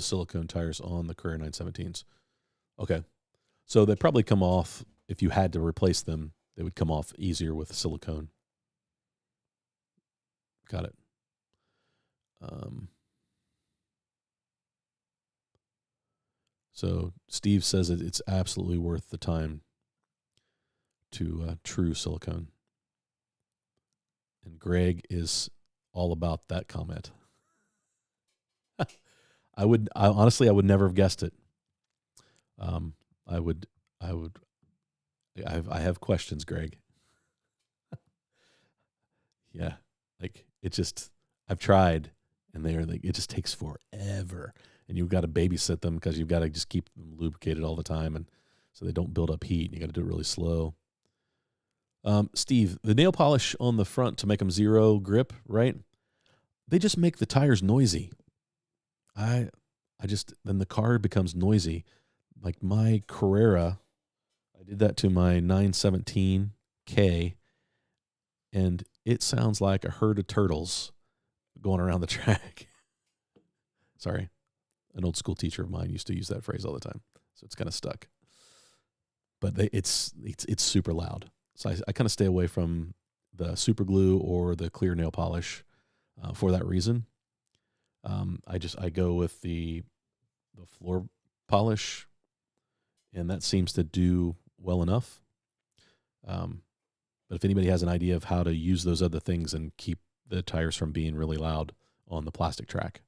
silicone tires on the Carrera 917s. Okay. So they probably come off, if you had to replace them, they would come off easier with silicone. Got it. So Steve says it's absolutely worth the time to true silicone. And Greg is all about that comment. I honestly would never have guessed it. I have questions, Greg. Yeah. Like I've tried and they're like, it just takes forever and you've got to babysit them because you've got to just keep them lubricated all the time. And so they don't build up heat and you got to do it really slow. Steve, the nail polish on the front to make them zero grip, right? They just make the tires noisy. Then the car becomes noisy. Like my Carrera, I did that to my 917K, and it sounds like a herd of turtles going around the track. Sorry. An old school teacher of mine used to use that phrase all the time, so it's kind of stuck. But it's super loud. So I kind of stay away from the super glue or the clear nail polish for that reason. I go with the floor polish, and that seems to do well enough. But if anybody has an idea of how to use those other things and keep the tires from being really loud on the plastic track,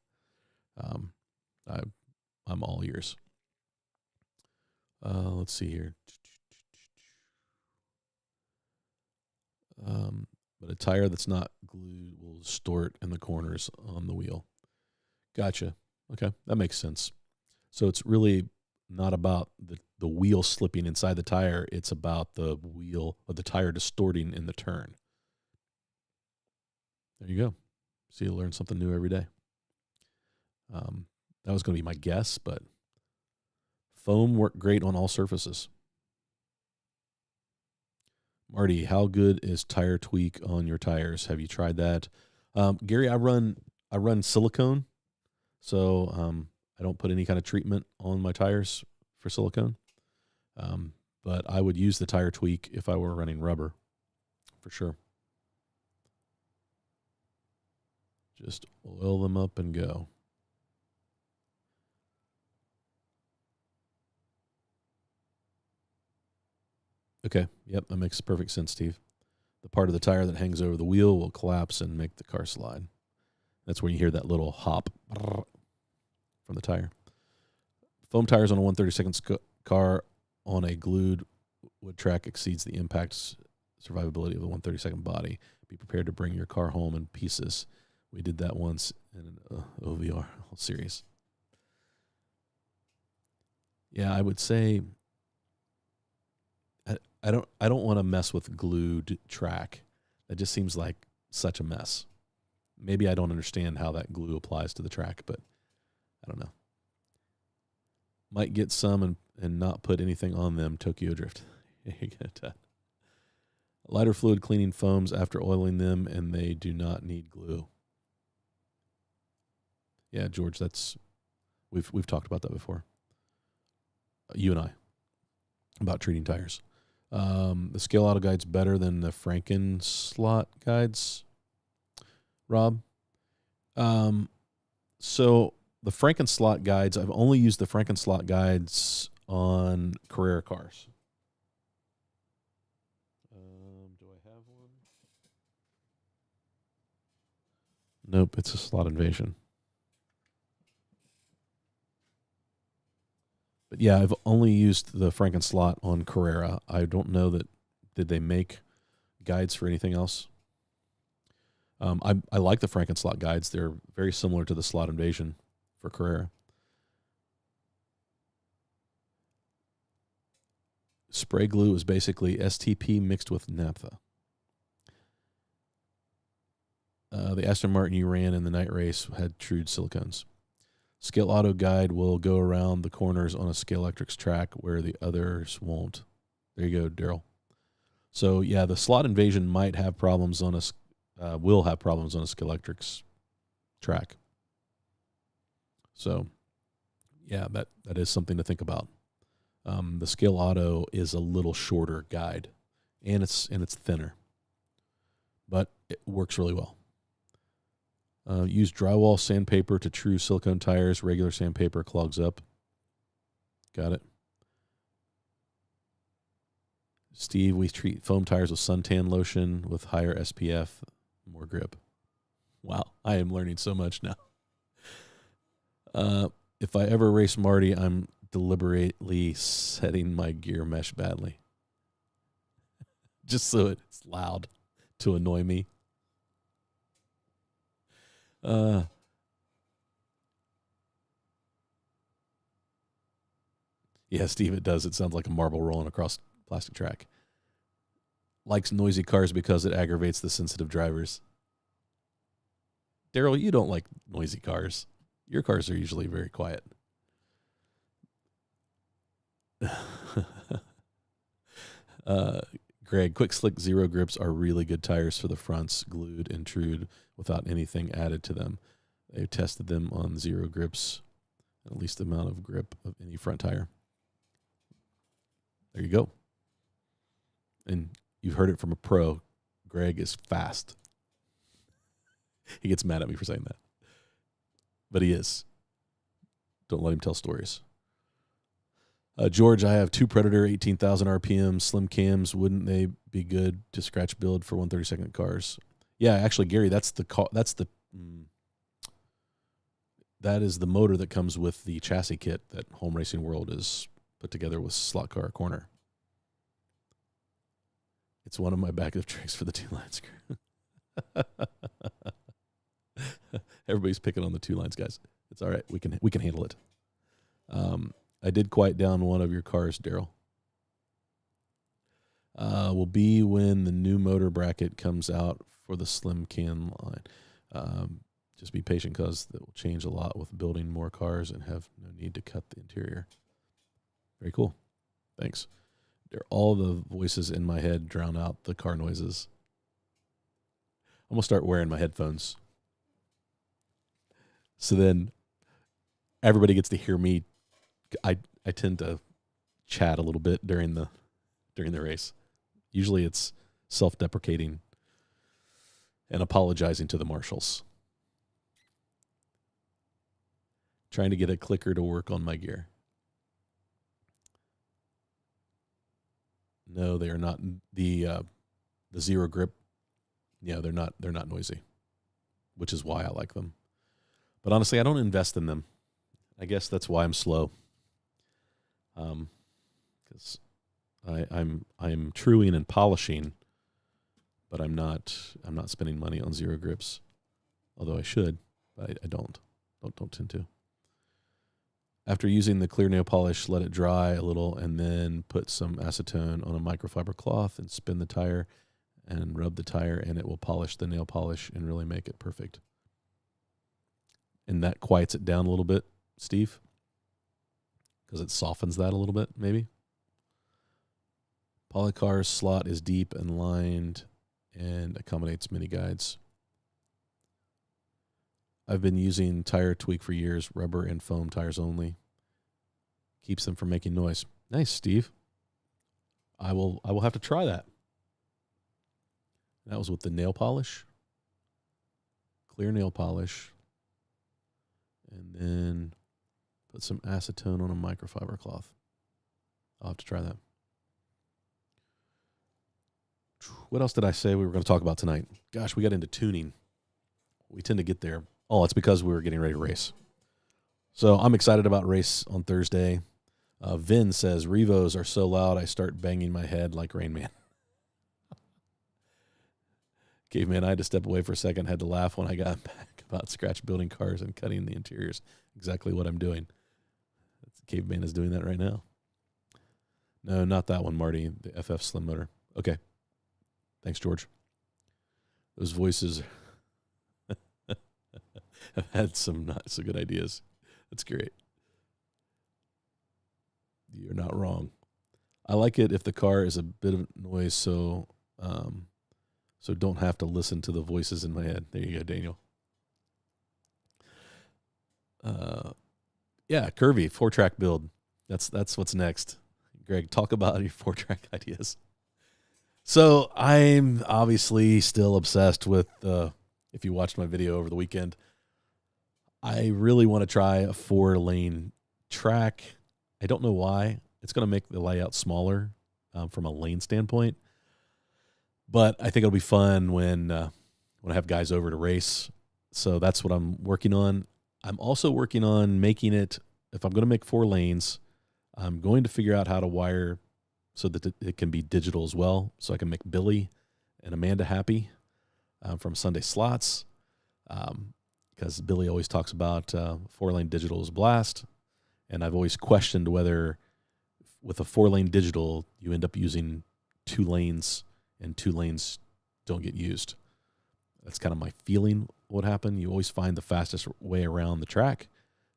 I'm all ears. Let's see here. But a tire that's not glued will distort in the corners on the wheel. Gotcha. Okay, that makes sense. So it's really not about the wheel slipping inside the tire. It's about the wheel or the tire distorting in the turn. There you go. So you learn something new every day. That was going to be my guess, but foam worked great on all surfaces. Marty, how good is Tire Tweak on your tires? Have you tried that? Gary, I run silicone, so I don't put any kind of treatment on my tires for silicone. But I would use the Tire Tweak if I were running rubber, for sure. Just oil them up and go. Okay, yep, that makes perfect sense, Steve. The part of the tire that hangs over the wheel will collapse and make the car slide. That's when you hear that little hop from the tire. Foam tires on a 132nd car on a glued wood track exceeds the impact survivability of the 132nd body. Be prepared to bring your car home in pieces. We did that once in an OVR series. Yeah, I would say I don't want to mess with glued track. That just seems like such a mess. Maybe I don't understand how that glue applies to the track, but I don't know. Might get some and not put anything on them. Tokyo Drift. Lighter fluid cleaning foams after oiling them, and they do not need glue. Yeah, George, we've talked about that before. You and I, about treating tires. The Scale Auto Guide's better than the Franken slot guides, Rob. So the Franken slot guides, I've only used the Franken slot guides on Carrera cars. Do I have one? Nope, it's a slot invasion. But yeah, I've only used the Franken slot on Carrera. I don't know did they make guides for anything else? I like the Franken slot guides. They're very similar to the slot invasion for Carrera. Spray glue is basically STP mixed with naphtha. The Aston Martin you ran in the night race had Trude silicones. Scale Auto Guide will go around the corners on a Scale Electrics track where the others won't. There you go, Daryl. So yeah, the slot invasion might have problems on will have problems on a Scale Electrics track. So yeah, that is something to think about. The Scale Auto is a little shorter guide, and it's thinner, but it works really well. Use drywall sandpaper to true silicone tires. Regular sandpaper clogs up. Got it. Steve, we treat foam tires with suntan lotion with higher SPF, more grip. Wow, I am learning so much now. If I ever race Marty, I'm deliberately setting my gear mesh badly. Just so it's loud to annoy me. Yeah, Steve, it does. It sounds like a marble rolling across plastic track. Likes noisy cars because it aggravates the sensitive drivers. Daryl, you don't like noisy cars. Your cars are usually very quiet. Greg, Quick Slick Zero Grips are really good tires for the fronts, glued and trued without anything added to them. They've tested them on zero grips, at least the amount of grip of any front tire. There you go. And you've heard it from a pro. Greg is fast. He gets mad at me for saying that. But he is. Don't let him tell stories. George, I have two Predator 18,000 RPM slim cams. Wouldn't they be good to scratch build for 132nd cars? Yeah, actually, Gary, that is the motor that comes with the chassis kit that Home Racing World is put together with Slot Car Corner. It's one of my backup tricks for the two-line screw. Everybody's picking on the two lines, guys. It's all right. We can handle it. I did quiet down one of your cars, Daryl. Will be when the new motor bracket comes out for the slim can line. Just be patient because that will change a lot with building more cars and have no need to cut the interior. Very cool. Thanks. All the voices in my head drown out the car noises. I'm going to start wearing my headphones. So then everybody gets to hear me. I tend to chat a little bit during the race. Usually it's self-deprecating and apologizing to the marshals. Trying to get a clicker to work on my gear. No, they are not the zero grip. Yeah, they're not noisy, which is why I like them. But honestly, I don't invest in them. I guess that's why I'm slow. Because I'm truing and polishing, but I'm not spending money on zero grips. Although I should, but I don't tend to. After using the clear nail polish, let it dry a little and then put some acetone on a microfiber cloth and spin the tire and rub the tire, and it will polish the nail polish and really make it perfect. And that quiets it down a little bit, Steve, because it softens that a little bit, maybe. Polycar's slot is deep and lined and accommodates mini guides. I've been using tire tweak for years, rubber and foam tires only. Keeps them from making noise. Nice, Steve. I will have to try that. That was with the nail polish. Clear nail polish. And then put some acetone on a microfiber cloth. I'll have to try that. What else did I say we were going to talk about tonight? Gosh, we got into tuning. We tend to get there. Oh, it's because we were getting ready to race. So I'm excited about race on Thursday. Vin says, Revos are so loud I start banging my head like Rain Man. Caveman, I had to step away for a second, had to laugh when I got back about scratch building cars and cutting the interiors. Exactly what I'm doing. Caveman is doing that right now. No, not that one, Marty. The FF Slim Motor. Okay. Thanks, George. Those voices have had some not so good ideas. That's great. You're not wrong. I like it if the car is a bit of noise, so don't have to listen to the voices in my head. There you go, Daniel. Yeah, curvy 4-track build. That's what's next. Greg, talk about your 4-track ideas. So I'm obviously still obsessed with. If you watched my video over the weekend, I really want to try a 4-lane track. I don't know why. It's going to make the layout smaller from a lane standpoint. But I think it'll be fun when I have guys over to race. So that's what I'm working on. I'm also working on making it, if I'm going to make 4 lanes, I'm going to figure out how to wire so that it can be digital as well. So I can make Billy and Amanda happy from Sunday Slots. Because Billy always talks about 4-lane digital is a blast. And I've always questioned whether with a 4-lane digital, you end up using 2 lanes and 2 lanes don't get used. That's kind of my feeling what happened. You always find the fastest way around the track.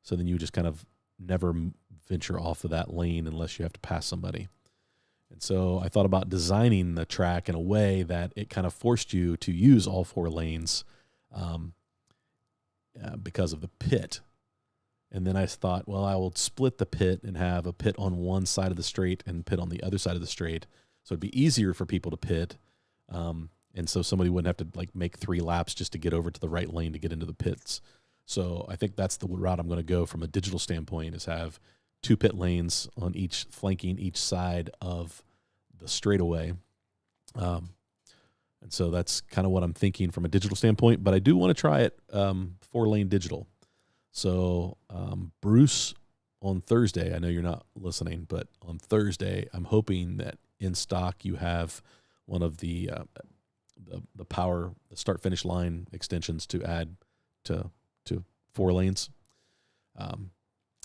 So then you just kind of never venture off of that lane unless you have to pass somebody. And so I thought about designing the track in a way that it kind of forced you to use all 4 lanes because of the pit. And then I thought, well, I will split the pit and have a pit on one side of the straight and pit on the other side of the straight. So it'd be easier for people to pit. And so somebody wouldn't have to make 3 laps just to get over to the right lane to get into the pits. So I think that's the route I'm going to go from a digital standpoint, is have 2 pit lanes on each, flanking each side of the straightaway. And so that's kind of what I'm thinking from a digital standpoint, but I do want to try it 4-lane digital. So Bruce, on Thursday, I know you're not listening, but on Thursday, I'm hoping that in stock you have one of the power, the start-finish line extensions to add to 4 lanes,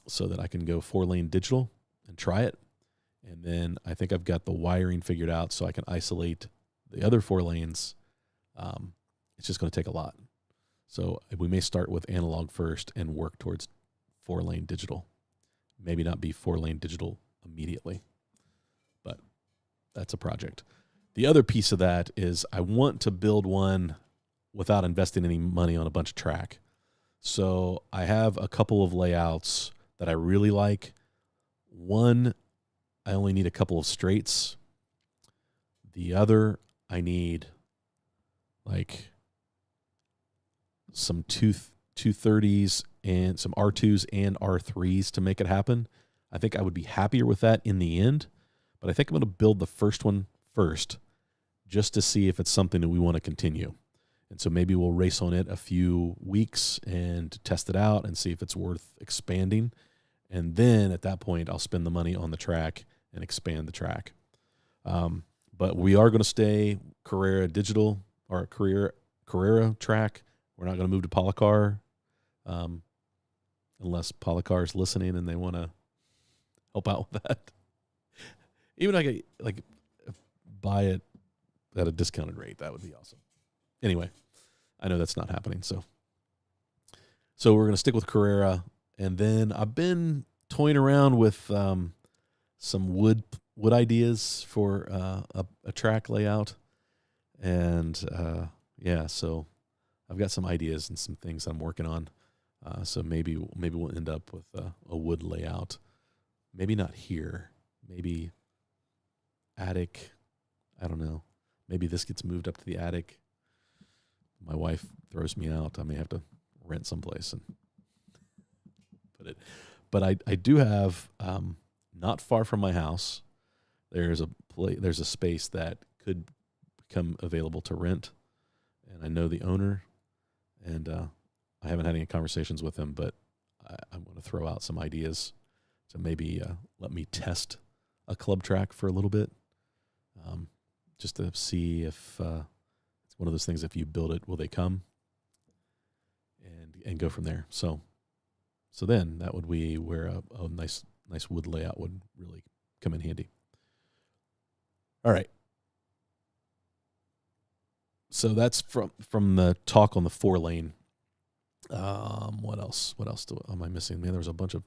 so that I can go 4-lane digital and try it. And then I think I've got the wiring figured out so I can isolate the other 4 lanes. It's just going to take a lot. So we may start with analog first and work towards 4-lane digital. Maybe not be 4-lane digital immediately, but that's a project. The other piece of that is I want to build one without investing any money on a bunch of track. So I have a couple of layouts that I really like. One, I only need a couple of straights. The other, I need some 230s and some R2s and R3s to make it happen. I think I would be happier with that in the end, but I think I'm going to build the first one first just to see if it's something that we want to continue. And so maybe we'll race on it a few weeks and test it out and see if it's worth expanding. And then at that point, I'll spend the money on the track and expand the track. But we are going to stay Carrera digital or Carrera track. We're not going to move to Polycar unless Polycar is listening and they want to help out with that. Even if I could buy it at a discounted rate, that would be awesome. Anyway, I know that's not happening. So we're going to stick with Carrera. And then I've been toying around with some wood wood ideas for a track layout, and yeah, so I've got some ideas and some things I'm working on. So maybe we'll end up with a wood layout. Maybe not here. Maybe attic. I don't know. Maybe this gets moved up to the attic. My wife throws me out. I may have to rent someplace and put it. But I do have not far from my house. There's a space that could become available to rent, and I know the owner, and I haven't had any conversations with him, but I'm going to throw out some ideas to maybe let me test a club track for a little bit, just to see if it's one of those things. If you build it, will they come? And go from there. So then that would be where a nice wood layout would really come in handy. All right. So that's from the talk on the 4-lane. What else am I missing? Man, there was a bunch of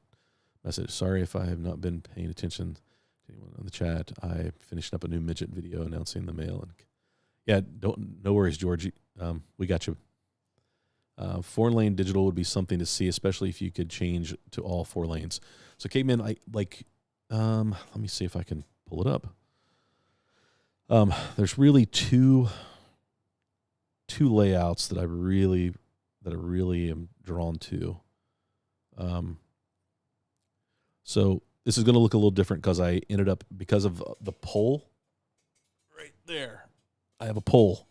messages. Sorry if I have not been paying attention to anyone on the chat. I finished up a new midget video announcing the mail, and yeah, no worries, Georgie. We got you. 4-lane digital would be something to see, especially if you could change to all 4 lanes. So, Caveman, let me see if I can pull it up. There's really two layouts that I really am drawn to. So this is going to look a little different because I ended up, because of the pole right there, I have a pole,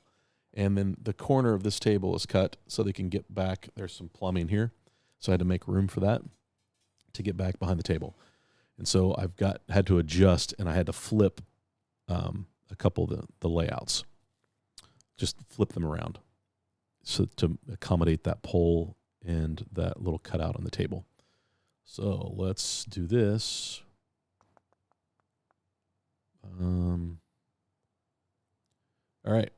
and then the corner of this table is cut so they can get back. There's some plumbing here, so I had to make room for that to get back behind the table. And so I've had to adjust, and I had to flip a couple of the layouts, just flip them around so to accommodate that pole and that little cutout on the table. So let's do this. All right,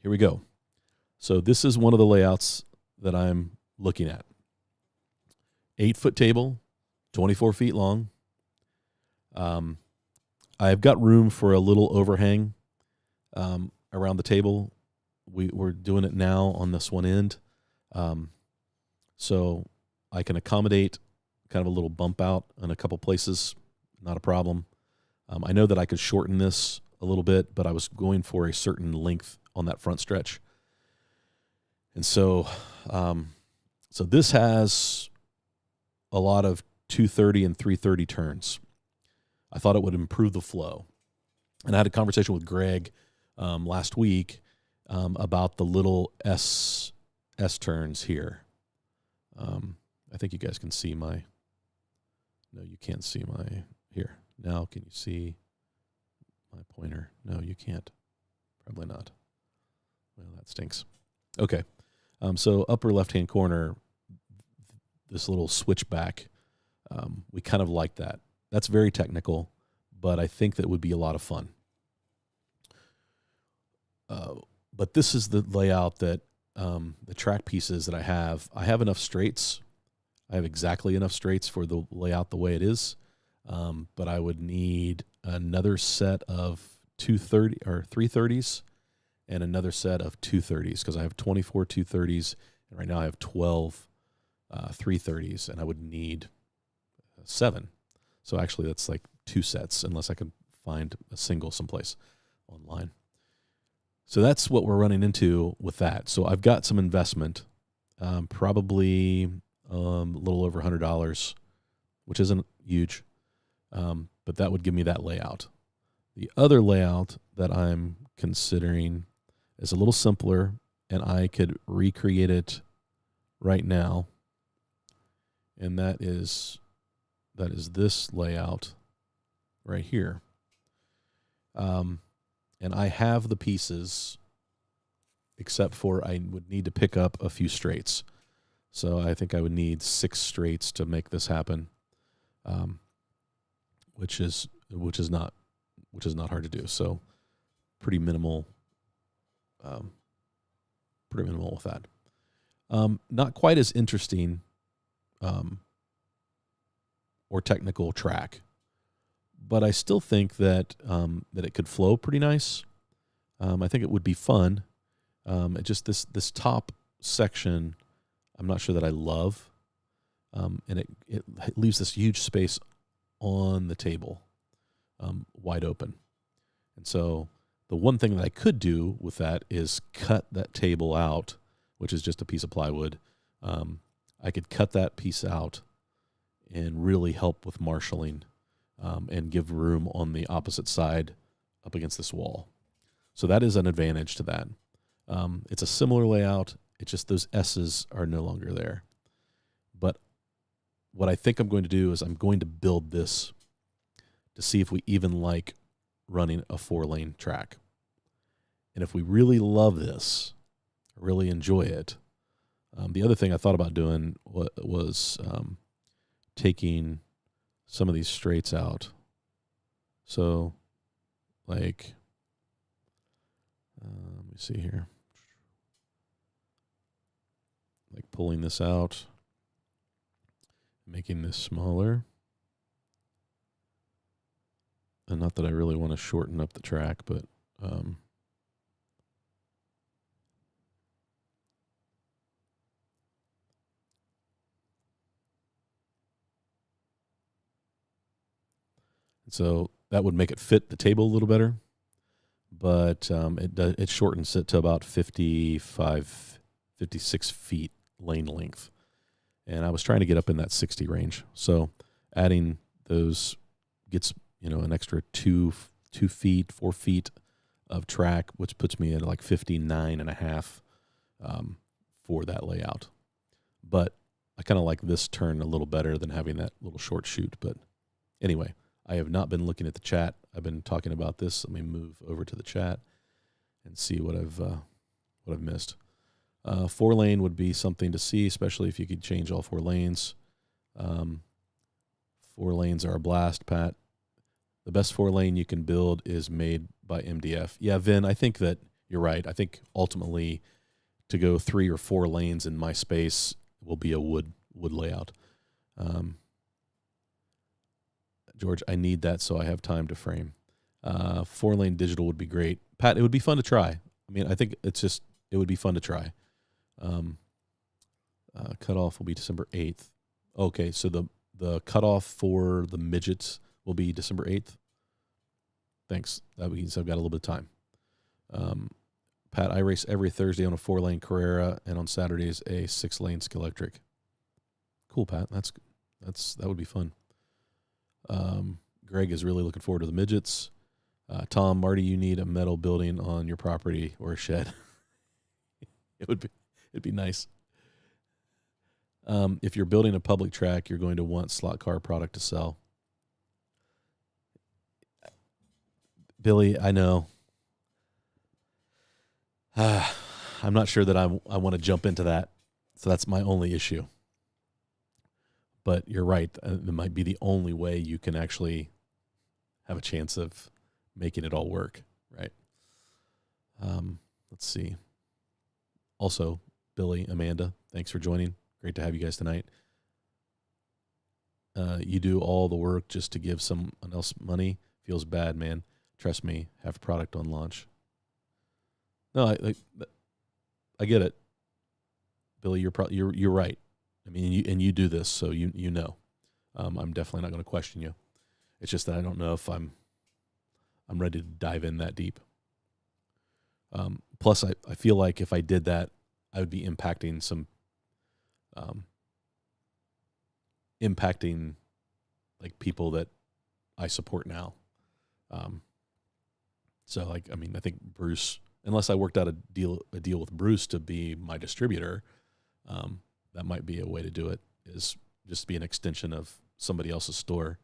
here we go. So this is one of the layouts that I'm looking at. 8-foot table, 24 feet long. I've got room for a little overhang around the table. We're doing it now on this one end. So I can accommodate kind of a little bump out in a couple places, not a problem. I know that I could shorten this a little bit, but I was going for a certain length on that front stretch. And so this has a lot of 230 and 330 turns. I thought it would improve the flow. And I had a conversation with Greg last week about the little S turns here. I think you guys can see my, no, you can't see my, here. Now can you see my pointer? No, you can't. Probably not. Well, that stinks. Okay. So upper left-hand corner, this little switchback, we kind of like that. That's very technical, but I think that would be a lot of fun. But this is the layout that the track pieces that I have enough straights. I have exactly enough straights for the layout the way it is. But I would need another set of 230 or 330s and another set of 230s because I have 24 230s and right now I have 12 330s and I would need 7. So actually that's like 2 sets unless I can find a single someplace online. So that's what we're running into with that. So I've got some investment, probably a little over $100, which isn't huge. But that would give me that layout. The other layout that I'm considering is a little simpler, and I could recreate it right now. And that is this layout right here. And I have the pieces, except for I would need to pick up a few straights. So I think I would need 6 straights to make this happen. Which is not hard to do. So pretty minimal with that. Not quite as interesting or technical track, but I still think that that it could flow pretty nice. I think it would be fun. It just this top section, I'm not sure that I love, and it leaves this huge space on the table, wide open. And so the one thing that I could do with that is cut that table out, which is just a piece of plywood. I could cut that piece out and really help with marshalling, and give room on the opposite side up against this wall. So that is an advantage to that. It's a similar layout. It's just those S's are no longer there. But what I think I'm going to do is I'm going to build this to see if we even like running a 4-lane track. And if we really love this, really enjoy it, the other thing I thought about doing was taking some of these straights out. So, like, let me see here. Like pulling this out, making this smaller. And not that I really want to shorten up the track, but so that would make it fit the table a little better. But it shortens it to about 56 feet lane length. And I was trying to get up in that 60 range. So adding those gets, an extra 4 feet of track, which puts me at like 59.5 for that layout. But I kind of like this turn a little better than having that little short chute. But anyway, I have not been looking at the chat. I've been talking about this. Let me move over to the chat and see what I've missed. 4-lane would be something to see, especially if you could change all 4 lanes. 4 lanes are a blast, Pat. The best 4-lane you can build is made by MDF. Yeah, Vin, I think that you're right. I think ultimately to go 3 or 4 lanes in my space will be a wood layout. George, I need that so I have time to frame. 4-lane digital would be great. Pat, it would be fun to try. I mean, I think it would be fun to try. Cutoff will be December 8th. Okay, so the cutoff for the midgets will be December 8th. Thanks. That means I've got a little bit of time. Pat, I race every Thursday on a 4-lane Carrera and on Saturdays a 6-lane Skeletric. Cool, Pat. That would be fun. Greg is really looking forward to the midgets. Tom, Marty, you need a metal building on your property or a shed. It'd be nice. If you're building a public track, you're going to want slot car product to sell. Billy, I know. I'm not sure that I want to jump into that. So that's my only issue. But you're right. It might be the only way you can actually have a chance of making it all work, right? Let's see. Also, Billy, Amanda, thanks for joining. Great to have you guys tonight. You do all the work just to give someone else money. Feels bad, man. Trust me. Have product on launch. No, I get it, Billy. You're right. I mean, you do this, so you know. I'm definitely not going to question you. It's just that I don't know if I'm ready to dive in that deep. Plus, I feel like if I did that, I would be impacting like people that I support now. So like, I mean, I think Bruce, unless I worked out a deal with Bruce to be my distributor, that might be a way to do it, is just be an extension of somebody else's store.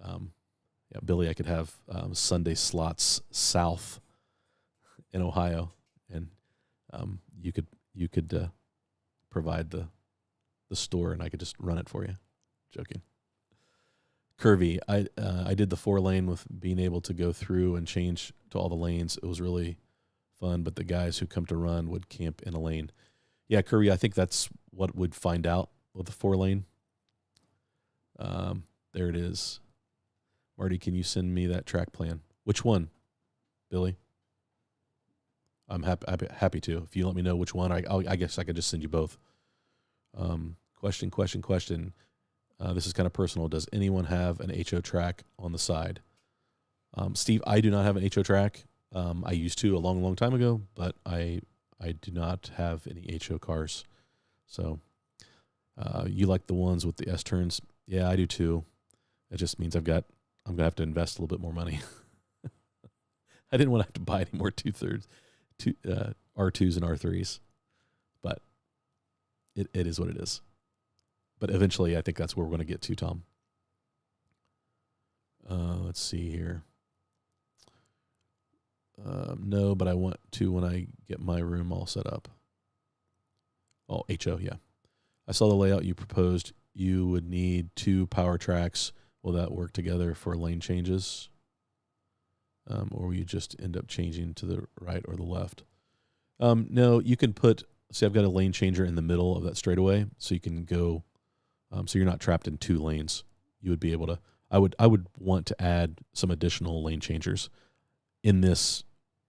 Yeah, Billy, I could have Sunday slots south in Ohio, and you could provide the store, and I could just run it for you. Joking. Curvy, I did the 4-lane with being able to go through and change to all the lanes. It was really fun, but the guys who come to run would camp in a lane. Yeah, Curvy, I think that's what we'd find out with the 4-lane. There it is. Marty, can you send me that track plan? Which one, Billy? I'm happy to. If you let me know which one, I guess I could just send you both. Question. This is kind of personal. Does anyone have an HO track on the side? Steve, I do not have an HO track. I used to a long time ago, but I do not have any HO cars. So you like the ones with the S turns? Yeah, I do too. It just means I'm gonna have to invest a little bit more money. I didn't want to have to buy any more R2s and R3s, but it is what it is. But eventually, I think that's where we're going to get to, Tom. Let's see here. No, but I want to when I get my room all set up. Oh, HO, yeah. I saw the layout you proposed. You would need 2 power tracks. Will that work together for lane changes? Or will you just end up changing to the right or the left? No, you can put, see, I've got a lane changer in the middle of that straightaway, so you can go, so you're not trapped in 2 lanes. You would be able to, I would want to add some additional lane changers. In this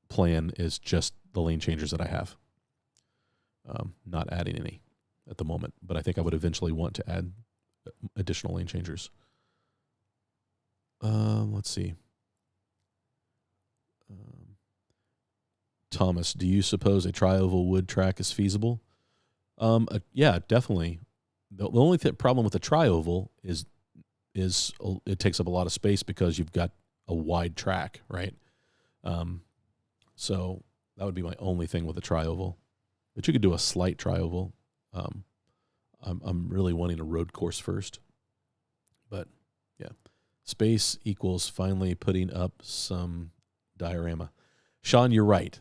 plan is just the lane changers that I have. Not adding any at the moment, but I think I would eventually want to add additional lane changers. Let's see. Thomas, do you suppose a tri-oval wood track is feasible? Yeah, definitely. The only problem with the tri-oval is it takes up a lot of space because you've got a wide track, right? So that would be my only thing with a tri-oval. But you could do a slight tri-oval. I'm really wanting a road course first. But, yeah. Space equals finally putting up some diorama. Sean, you're right.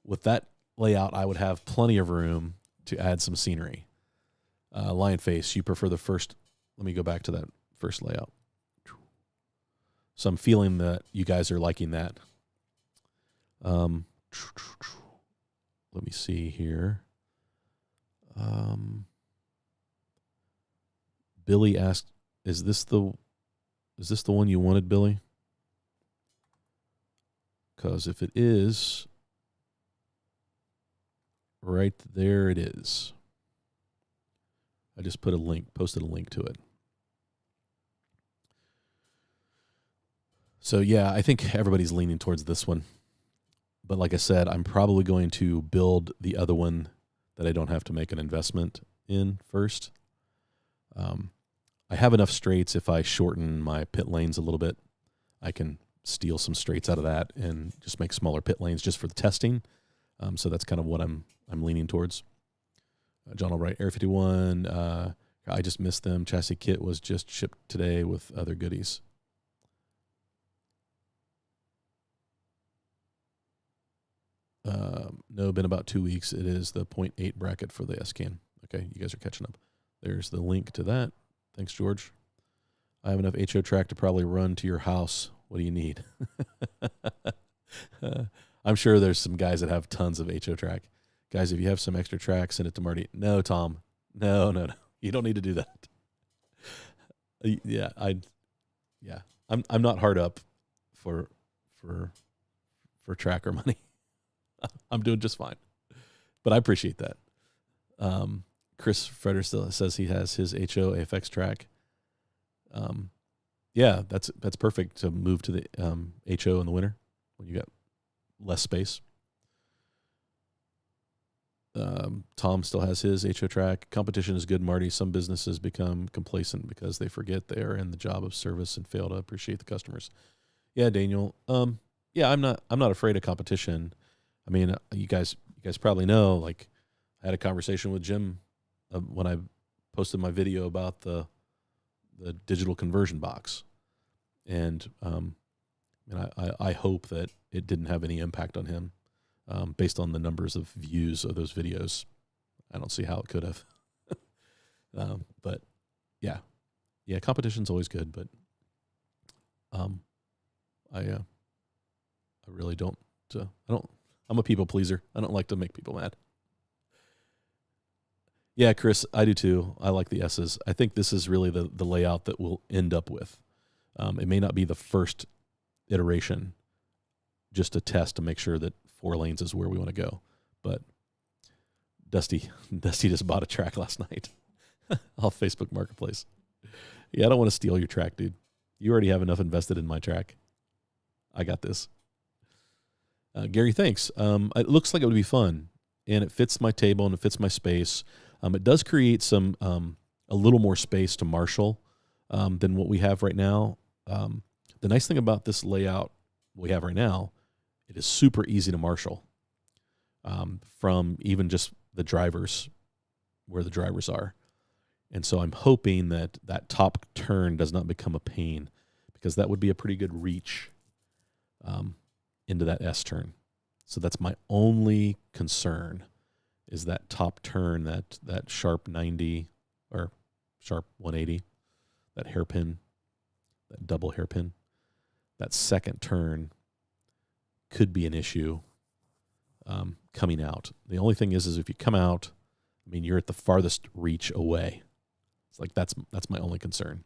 With that layout, I would have plenty of room to add some scenery. Lion Face, you prefer the first. Let me go back to that first layout. So I'm feeling that you guys are liking that. Let me see here. Billy asked, is this the one you wanted, Billy? Because if it is, right there it is. I just posted a link to it. So yeah, I think everybody's leaning towards this one. But like I said, I'm probably going to build the other one that I don't have to make an investment in first. I have enough straights. If I shorten my pit lanes a little bit, I can steal some straights out of that and just make smaller pit lanes just for the testing. So that's kind of what I'm leaning towards. John Albright, Air 51. I just missed them. Chassis kit was just shipped today with other goodies. No, been about 2 weeks. It is the 0.8 bracket for the S-Can. Okay, you guys are catching up. There's the link to that. Thanks, George. I have enough HO track to probably run to your house. What do you need? I'm sure there's some guys that have tons of HO track. Guys, if you have some extra track, send it to Marty. No, Tom. No. You don't need to do that. I'm not hard up for tracker money. I'm doing just fine. But I appreciate that. Chris Freder still says he has his HO AFX track. Yeah, that's perfect to move to the HO in the winter when you got less space. Tom still has his HO track. Competition is good, Marty. Some businesses become complacent because they forget they are in the job of service and fail to appreciate the customers. Yeah, Daniel. Yeah, I'm not afraid of competition. I mean, you guys probably know, like, I had a conversation with Jim when I posted my video about the digital conversion box. And I hope that it didn't have any impact on him based on the numbers of views of those videos. I don't see how it could have. But yeah, competition's always good. But I really don't. I'm a people pleaser. I don't like to make people mad. Yeah, Chris, I do too. I like the S's. I think this is really the layout that we'll end up with. It may not be the first iteration, just a test to make sure that 4 lanes is where we want to go. But Dusty just bought a track last night off Facebook Marketplace. Yeah, I don't want to steal your track, dude. You already have enough invested in my track. I got this. Gary, thanks. It looks like it would be fun, and it fits my table and it fits my space. It does create some a little more space to marshal than what we have right now. The nice thing about this layout we have right now, it is super easy to marshal from even just the drivers, where the drivers are. And so I'm hoping that that top turn does not become a pain, because that would be a pretty good reach into that S turn. So that's my only concern, is that top turn, that sharp 90 or sharp 180, that hairpin, that double hairpin. That second turn could be an issue coming out. The only thing is if you come out, I mean, you're at the farthest reach away. It's like that's my only concern.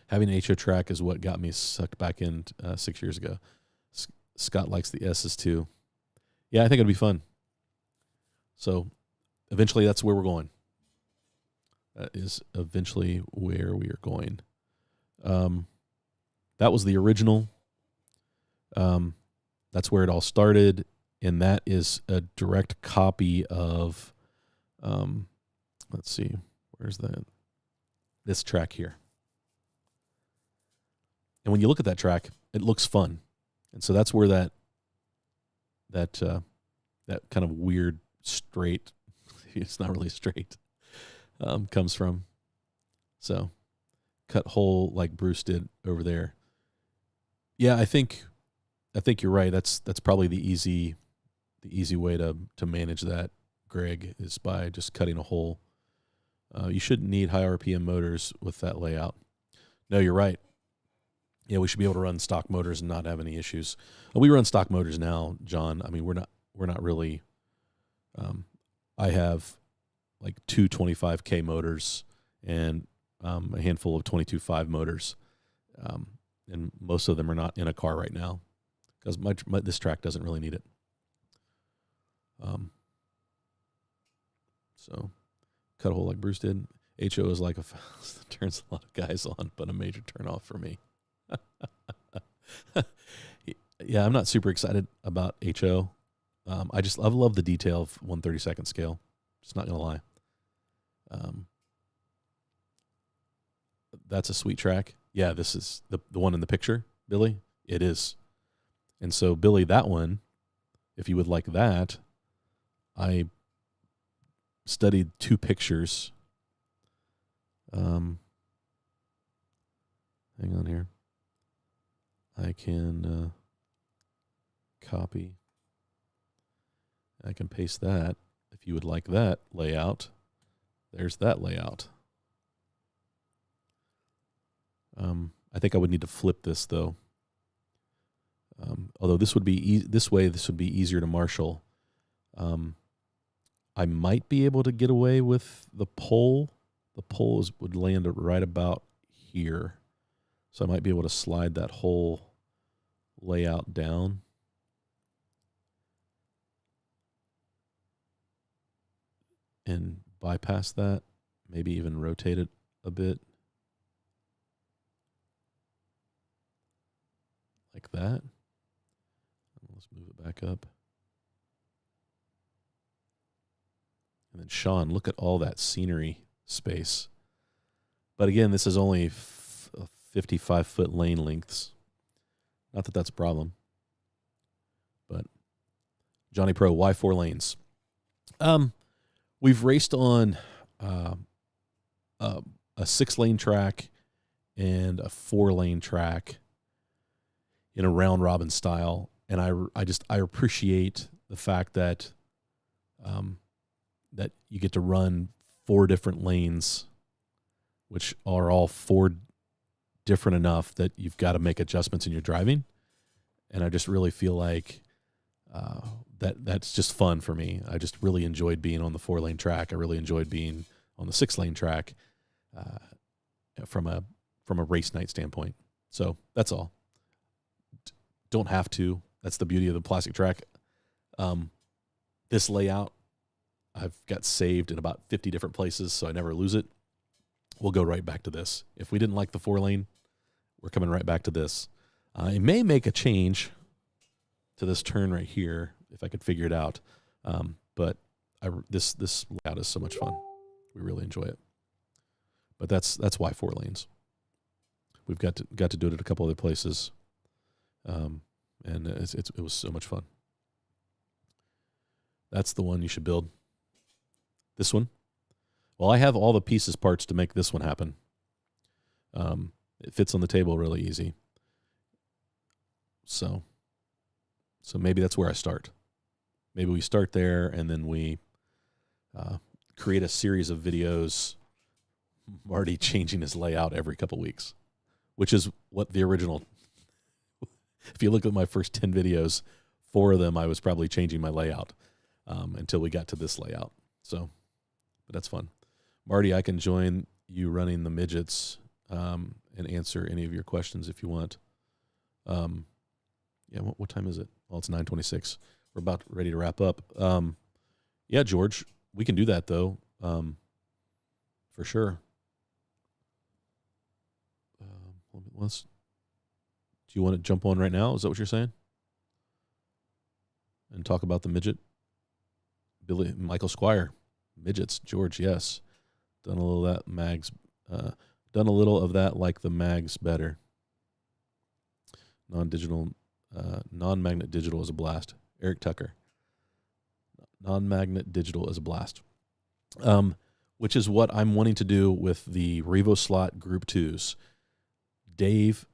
Having an HO track is what got me sucked back in 6 years ago. Scott likes the S's too. Yeah, I think it'll be fun. So eventually that's where we're going. That is eventually where we are going. That was the original. That's where it all started. And that is a direct copy of, let's see, where's that? This track here. And when you look at that track, it looks fun. And so that's where that kind of weird straight, it's not really straight, comes from. So cut hole like Bruce did over there. Yeah, I think you're right. That's probably the easy way to manage that, Greg, is by just cutting a hole. You shouldn't need high RPM motors with that layout. No, you're right. Yeah, we should be able to run stock motors and not have any issues. We run stock motors now, John. I mean, we're not really. I have like two 25K motors and a handful of 22.5 motors, and most of them are not in a car right now because this track doesn't really need it. So cut a hole like Bruce did. HO is like turns a lot of guys on, but a major turn off for me. Yeah, I'm not super excited about HO. I love the detail of 1/32 scale. Just not gonna lie. That's a sweet track. Yeah, this is the one in the picture, Billy. It is. And so, Billy, that one, if you would like that, I studied 2 pictures. Hang on here. I can copy. I can paste that. If you would like that layout, there's that layout. I think I would need to flip this though. Although this would be this would be easier to marshal. I might be able to get away with the pole. The pole would land right about here, so I might be able to slide that whole layout down. And bypass that, maybe even rotate it a bit. Like that. Let's move it back up. And then Sean, look at all that scenery space. But again, this is only 55-foot lane lengths. Not that that's a problem. But Johnny Pro, why 4 lanes? We've raced on a 6-lane track and a 4-lane track in a round robin style, and I appreciate the fact that that you get to run 4 different lanes, which are all 4 different enough that you've got to make adjustments in your driving, and I just really feel like that's just fun for me. I just really enjoyed being on the 4-lane track. I really enjoyed being on the 6-lane track from a from a race night standpoint. So that's all. Don't have to. That's the beauty of the plastic track. This layout I've got saved in about 50 different places, so I never lose it. We'll go right back to this. If we didn't like the 4-lane, we're coming right back to this. I may make a change to this turn right here if I could figure it out. But this layout is so much fun. We really enjoy it. But that's why 4 lanes. We've got to do it at a couple other places, and it was so much fun. That's the one you should build. This one. Well, I have all the pieces parts to make this one happen. It fits on the table really easy. So maybe that's where I start. Maybe we start there and then we create a series of videos. Marty changing his layout every couple weeks, which is what the original. If you look at my first 10 videos, 4 of them I was probably changing my layout until we got to this layout. So, but that's fun. Marty, I can join you running the midgets and answer any of your questions if you want. Yeah, what time is it? Well, it's 9:26. We're about ready to wrap up. Yeah, George, we can do that though, for sure. Do you want to jump on right now? Is that what you're saying? And talk about the midget? Michael Squire, midgets. George, yes. Done a little of that mags. Done a little of that like the mags better. Non-magnet digital is a blast. Eric Tucker. Non-magnet digital is a blast. Which is what I'm wanting to do with the Revo Slot Group 2s. Dave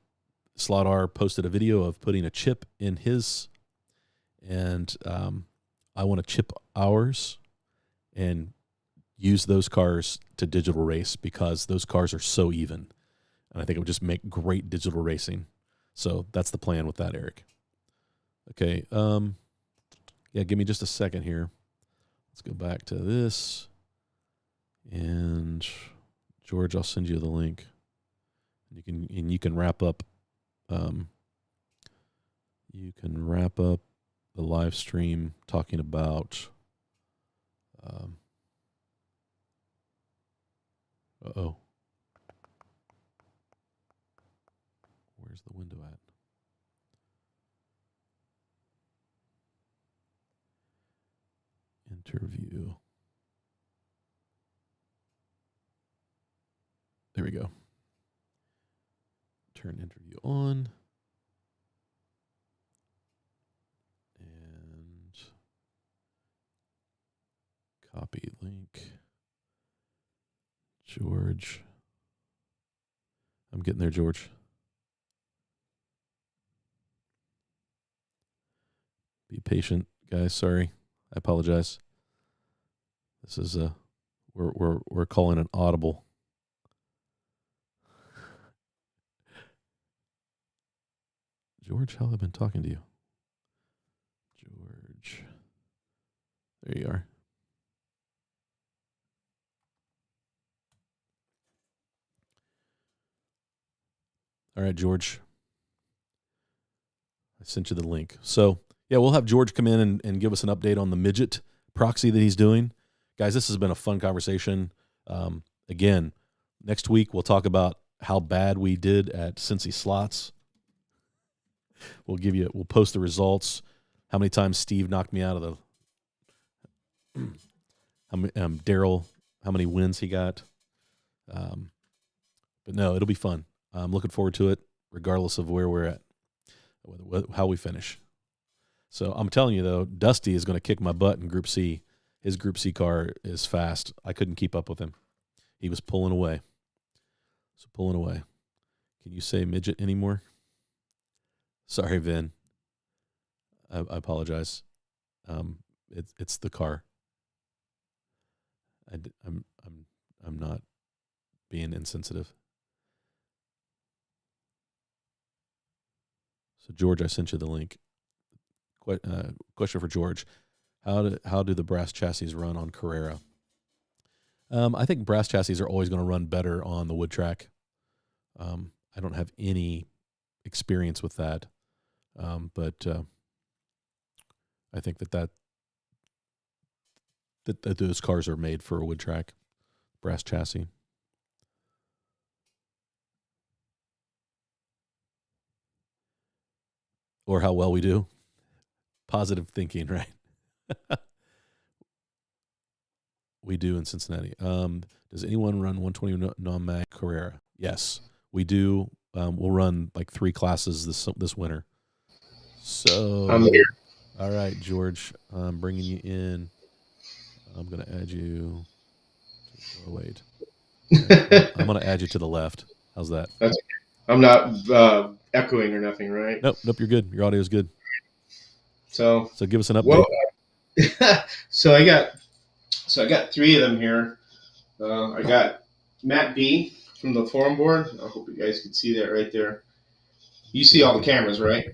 Slot R posted a video of putting a chip in his, and I want to chip ours and use those cars to digital race because those cars are so even. And I think it would just make great digital racing. So that's the plan with that, Eric. Okay. Yeah, give me just a second here. Let's go back to this. And George, I'll send you the link. You can wrap up. You can wrap up the live stream talking about. Where's the window at? Interview. There we go. Turn interview on. And copy link. George. I'm getting there, George. Be patient, guys. Sorry. I apologize. This is we're calling an audible. George, how have I been talking to you? George. There you are. All right, George. I sent you the link. So, yeah, we'll have George come in and give us an update on the midget proxy that he's doing. Guys, this has been a fun conversation. Again, next week we'll talk about how bad we did at Cincy Slots. We'll post the results. How many times Steve knocked me out of the Daryl, how many wins he got. But no, it'll be fun. I'm looking forward to it, regardless of where we're at, how we finish. So I'm telling you, though, Dusty is going to kick my butt in Group C. His Group C car is fast. I couldn't keep up with him. He was pulling away. Can you say midget anymore? Sorry, Vin. I apologize. It's the car. I'm not being insensitive. So George, I sent you the link. Question for George: How do the brass chassis run on Carrera? I think brass chassis are always going to run better on the wood track. I don't have any experience with that, but I think that those cars are made for a wood track brass chassis. Or how well we do. Positive thinking, right? We do in Cincinnati. Does anyone run 120 non-mag Carrera? Yes, we do. We'll run like 3 classes this winter. So I'm here. All right, George, I'm bringing you in. I'm going to add you. Oh, wait. I'm going to add you to the left. How's that? That's, I'm not echoing or nothing, right? Nope. You're good. Your audio is good. So, So give us an well, update. so I got 3 of them here. I got Matt B from the forum board. I hope you guys can see that right there. You see all the cameras, right?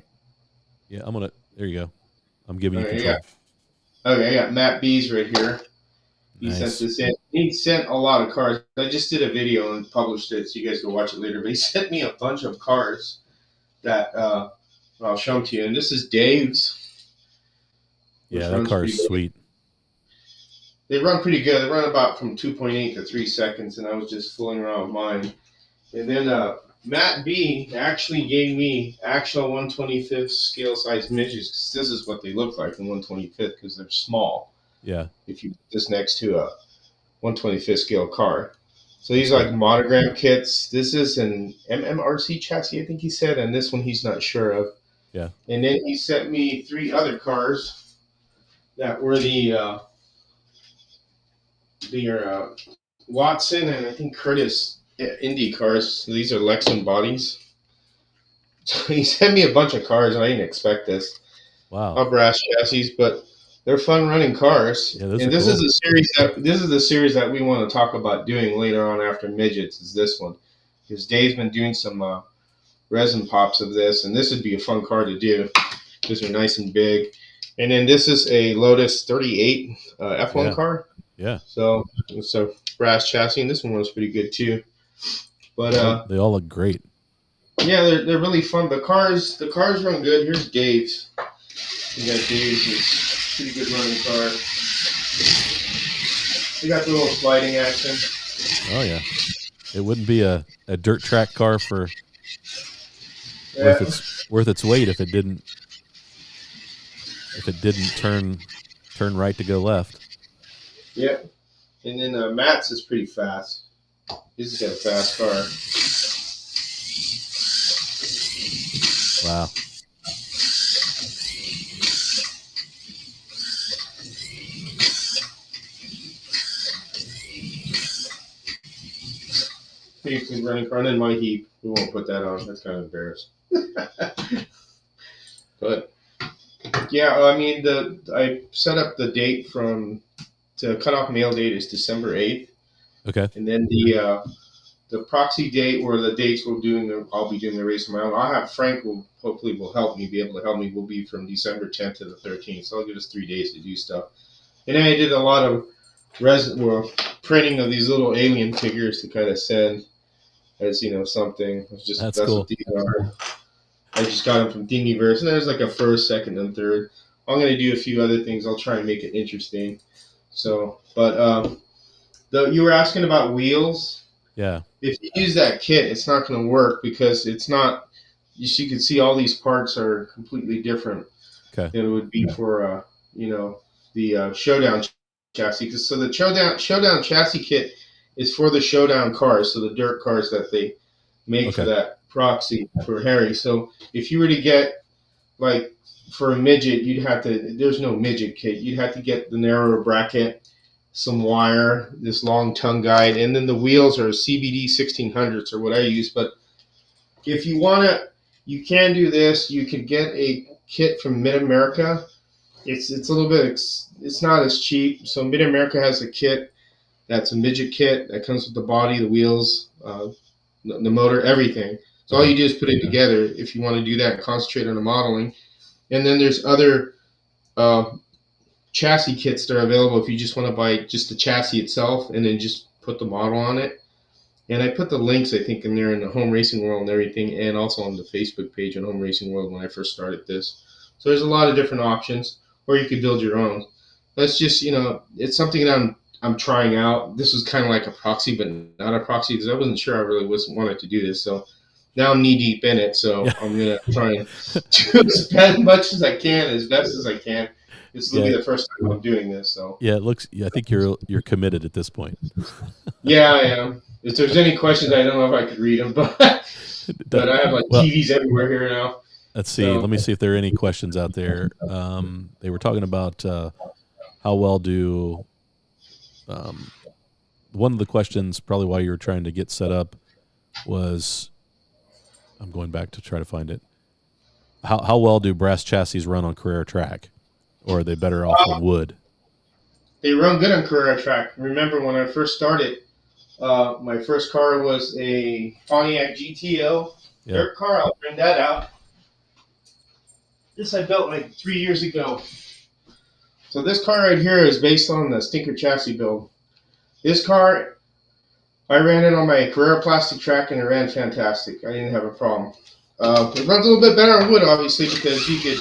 Yeah, there you go. I'm giving you Okay, control. I got Matt B's right here. He sent Nice. this in. He sent a lot of cars. I just did a video and published it, so you guys can watch it later. But he sent me a bunch of cars that I'll show them to you. And this is Dave's. Yeah, that car's sweet. They run pretty good. They run about from 2.8 to 3 seconds, and I was just fooling around with mine. And then Matt B actually gave me actual 125th scale size midgets, because this is what they look like in 125th, because they're small. Yeah. If you put this next to a 125th scale car. So these are like monogram kits. This is an MMRC chassis, I think he said, and this one he's not sure of. Yeah. And then he sent me 3 other cars that were the Watson and I think Curtis Indy cars. So these are Lexan bodies. So he sent me a bunch of cars, and I didn't expect this. Wow. All brass chassis, but they're fun running cars. Yeah, those and are this cool. is the series that we want to talk about doing later on after midgets. Is this one? Because Dave's been doing some resin pops of this, and this would be a fun car to do. These are nice and big. And then this is a Lotus 38 F1 car. Yeah. So it's a brass chassis, and this one was pretty good too. But they all look great. Yeah, they're really fun. The cars run good. Here's Dave's. You got Dave's. It's a pretty good running car. You got the little sliding action. Oh yeah, it wouldn't be a dirt track car for worth its weight if it didn't turn right to go left. Yep. And then Matt's is pretty fast. He's got a fast car. Wow. Pretty good running car. And then my Heap. We won't put that on. That's kind of embarrassing. But yeah, I mean, I set up the date the cutoff mail date is December 8th. Okay. And then the proxy date, or the dates I'll be doing the race on my own. I'll have Frank will able to help me, will be from December 10th to the 13th. So I'll give us 3 days to do stuff. And then I did a lot of printing of these little alien figures to kind of send as, something. That's cool. What these are. I just got them from Thingiverse, and there's like a first, second, and third. I'm going to do a few other things. I'll try and make it interesting. So, but you were asking about wheels. Yeah. If you use that kit, it's not going to work because it's not. You can see all these parts are completely different than it would be for the Showdown chassis. So the Showdown chassis kit is for the Showdown cars, so the dirt cars that they make for that proxy for Harry. So if you were to get like for a midget, you'd have to. There's no midget kit. You'd have to get the narrower bracket, some wire, this long tongue guide, and then the wheels are CBD 1600s or what I use. But if you want to, you can do this. You could get a kit from Mid America. It's a little bit. It's not as cheap. So Mid America has a kit that's a midget kit that comes with the body, the wheels, the motor, everything. So all you do is put it together. If you want to do that, concentrate on the modeling. And then there's other chassis kits that are available if you just want to buy just the chassis itself and then just put the model on it. And I put the links, I think, in there in the Home Racing World and everything, and also on the Facebook page on Home Racing World when I first started this. So there's a lot of different options, or you could build your own. That's just, it's something that I'm trying out. This was kind of like a proxy, but not a proxy because I wasn't sure I really wanted to do this. So now I'm knee deep in it. So I'm gonna try and do as much as I can, as best as I can. This will be the first time I'm doing this. So yeah, it looks. I think you're committed at this point. yeah, I am. If there's any questions, I don't know if I could read them, but I have like TVs everywhere here now. Let's see. Let me see if there are any questions out there. They were talking about how well do. One of the questions, probably while you were trying to get set up, was I'm going back to try to find it. How well do brass chassis run on Carrera track, or are they better off on wood? They run good on Carrera track. Remember when I first started, my first car was a Pontiac GTO dirt car. I'll bring that out. This I built like 3 years ago. So this car right here is based on the Stinker chassis build. This car, I ran it on my Carrera plastic track and it ran fantastic. I didn't have a problem. It runs a little bit better on wood, obviously, because you could,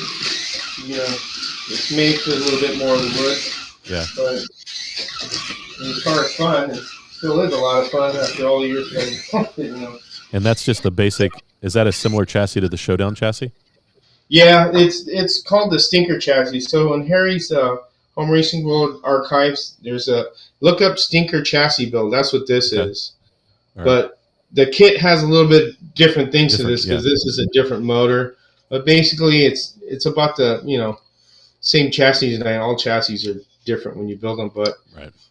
it's made for a little bit more than wood. Yeah. But this car is fun. It still is a lot of fun after all the years. And that's just the basic. Is that a similar chassis to the Showdown chassis? Yeah, it's called the Stinker chassis. So in Harry's Home Racing World archives, there's a look up Stinker chassis build. That's what this is. Right. But the kit has a little bit different things to this because this is a different motor. But basically, it's about the same chassis, and all chassis are different when you build them. But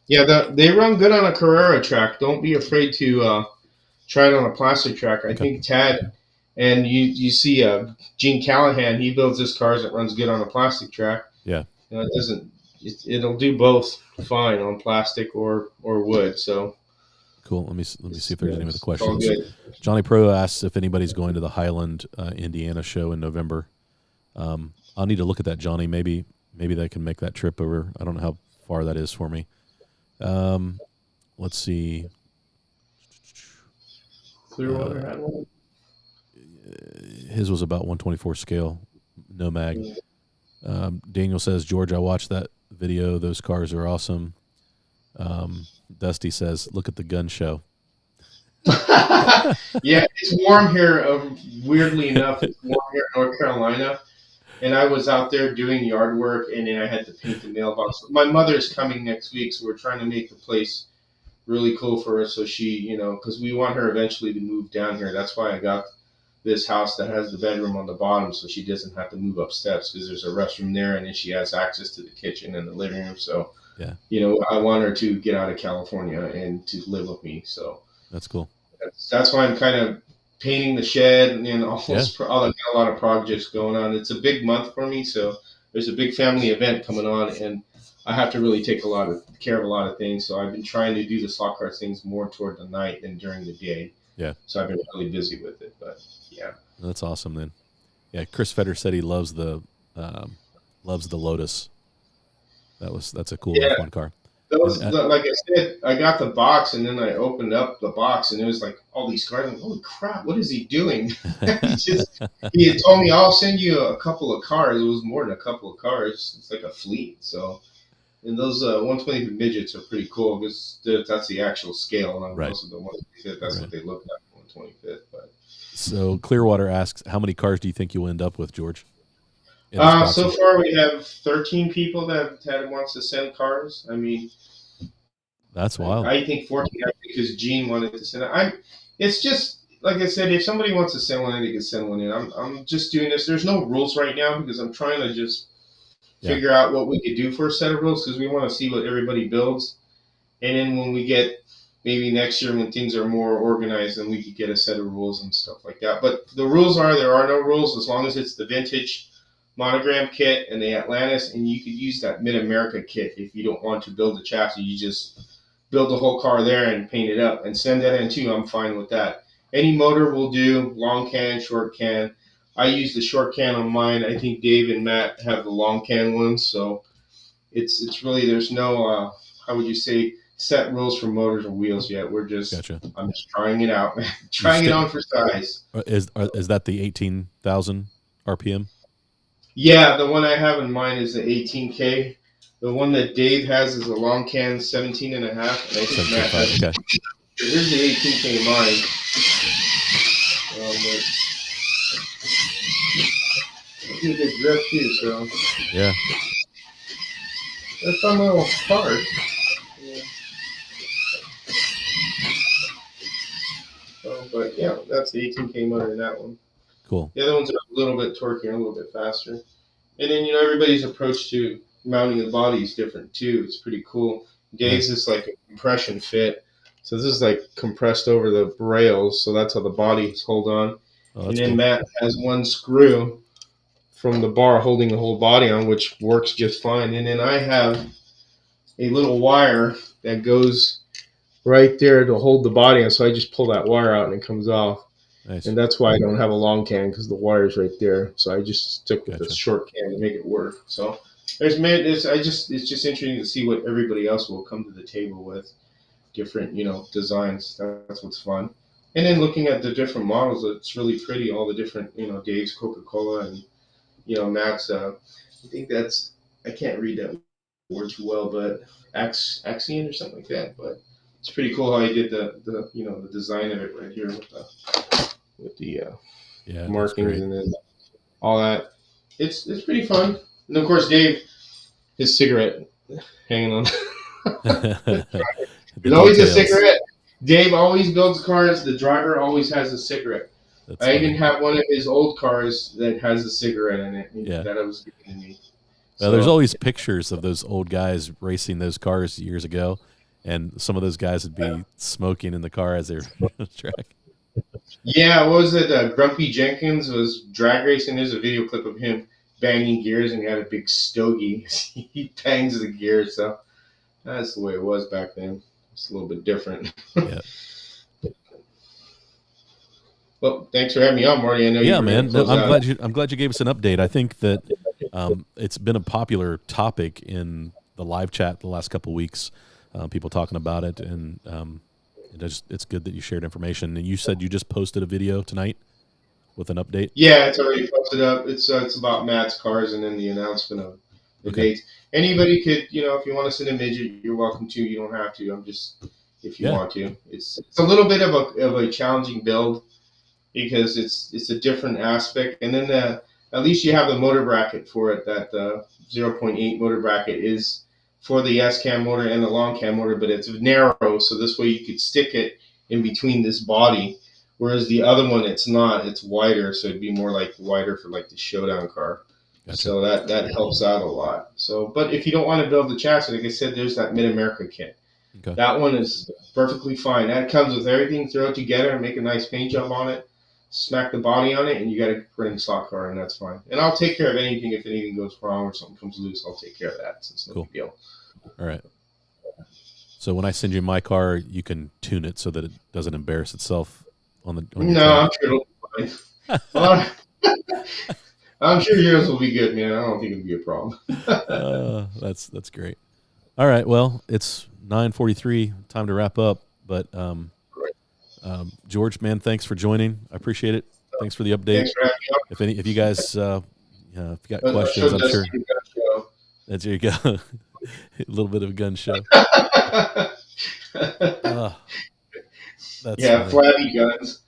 yeah, they run good on a Carrera track. Don't be afraid to try it on a plastic track. I think Tad. And you see Gene Callahan, he builds his cars that runs good on a plastic track. Yeah. It'll do both fine on plastic or wood. So cool. Let me see if there's any other questions. Johnny Pro asks if anybody's going to the Highland, Indiana show in November. I'll need to look at that, Johnny. Maybe they can make that trip over. I don't know how far that is for me. Let's see. Clearwater had one. His was about 124 scale, no mag. Daniel says, George, I watched that video. Those cars are awesome. Dusty says, look at the gun show. Yeah, it's warm here. Weirdly enough, it's warm here in North Carolina. And I was out there doing yard work, and then I had to paint the mailbox. My mother's coming next week, so we're trying to make the place really cool for her. So she, because we want her eventually to move down here. That's why I got this house that has the bedroom on the bottom, so she doesn't have to move up steps because there's a restroom there, and then she has access to the kitchen and the living room. So, I want her to get out of California and to live with me. So that's cool. That's why I'm kind of painting the shed and all those. I've got a lot of projects going on. It's a big month for me, so there's a big family event coming on, and I have to really take care of a lot of things. So I've been trying to do the slot car things more toward the night than during the day. Yeah. So I've been really busy with it, but yeah. That's awesome then. Yeah, Chris Fetter said he loves the Lotus. That's a cool F1 car. Like I said, I got the box and then I opened up the box and it was like all these cars. I'm like, holy crap, what is he doing? He had told me, I'll send you a couple of cars. It was more than a couple of cars. It's like a fleet. So, and those 120 midgets are pretty cool because that's the actual scale. And most of the 125th, that's what they look like, 125th. But so Clearwater asks, how many cars do you think you'll end up with, George? So far we have 13 people that wants to send cars. I mean, that's wild. I think 14 because Gene wanted to send it. It's just like I said, if somebody wants to send one in, they can send one in. I'm just doing this. There's no rules right now because I'm trying to just figure out what we could do for a set of rules because we want to see what everybody builds. And then when we get maybe next year when things are more organized, then we could get a set of rules and stuff like that. But the rules there are no rules as long as it's the vintage monogram kit and the Atlantis, and you could use that Mid-America kit if you don't want to build a chassis. You just build the whole car there and paint it up and send that in too. I'm fine with that. Any motor will do, long can, short can. I use the short can on mine. I think Dave and Matt have the long can ones, so it's really there's no how would you say set rules for motors or wheels yet. We're just Gotcha. I'm just trying it out, trying it on for size. Is that the 18,000 RPM? Yeah, the one I have in mind is the 18K. The one that Dave has is a long can 17 and a half, and I think Matt has. Okay. Here's the 18K mine. It's a good grip too, so yeah. That's on my little card. Yeah. But yeah, that's the 18K motor in that one. Cool. The other ones are a little bit torquey, a little bit faster. And then everybody's approach to mounting the body is different too. It's pretty cool. Dave's is like a compression fit. So this is like compressed over the rails, so that's how the bodies hold on. And then cool. Matt has one screw from the bar holding the whole body on, which works just fine. And then I have a little wire that goes right there to hold the body on, so I just pull that wire out and it comes off. Nice. And that's why I don't have a long can, because the wire's right there. So I just stick with the short can to make it work. So it's just interesting to see what everybody else will come to the table with, different designs. That's what's fun. And then looking at the different models, it's really pretty. All the different Dave's Coca-Cola and Matt's. I think that's, I can't read that word too well, but Axion or something like that. But it's pretty cool how he did the design of it right here with the markings and then all that. It's pretty fun. And of course, Dave, his cigarette hanging on. There's always a cigarette. Dave always builds cars. The driver always has a cigarette. That's I even have one of his old cars that has a cigarette in it that I was giving to me. Well, there's always pictures of those old guys racing those cars years ago, and some of those guys would be smoking in the car as they're on the track. Yeah, what was it? Grumpy Jenkins was drag racing. There's a video clip of him banging gears, and he had a big stogie. He bangs the gears, so that's the way it was back then. It's a little bit different. Yeah. Well, thanks for having me on, Marty. I know man. No, I'm glad you gave us an update. I think that it's been a popular topic in the live chat the last couple of weeks. People talking about it, and it's good that you shared information. And you said you just posted a video tonight with an update. Yeah, it's already posted up. It's about Matt's cars and then the announcement of the dates. Anybody could, if you want to send a midget, you're welcome to. You don't have to. I'm just if you want to. It's a little bit of a challenging build because it's a different aspect. And then at least you have the motor bracket for it. That 0.8 motor bracket is for the S-cam motor and the long cam motor, but it's narrow, so this way you could stick it in between this body. Whereas the other one, it's not. It's wider, so it'd be more like wider for like the showdown car. Gotcha. So that helps out a lot. So, but if you don't want to build the chassis, like I said, there's that Mid-America kit. Okay. That one is perfectly fine. That comes with everything. Throw it together and make a nice paint job on it. Smack the body on it, and you got a running stock car, and that's fine. And I'll take care of anything if anything goes wrong or something comes loose. I'll take care of that. So it's no big deal. All right. So when I send you my car, you can tune it so that it doesn't embarrass itself on the. I'm sure it'll be fine. I'm sure yours will be good, man. I don't think it'll be a problem. That's great. All right. Well, it's 9:43. Time to wrap up. But George, man, thanks for joining. I appreciate it. Thanks for the update. Thanks for having me. If you guys, if you got questions, I'm sure. There you go. A little bit of a gun show. That's flabby guns.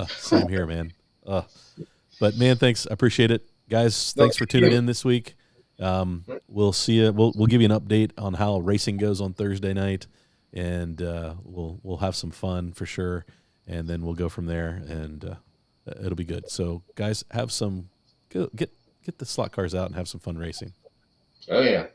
Same here, man. But man, thanks. I appreciate it, guys. Thanks for tuning in this week. We'll see you. We'll give you an update on how racing goes on Thursday night, and we'll have some fun for sure. And then we'll go from there, and it'll be good. So, guys, have some get the slot cars out and have some fun racing. Oh yeah.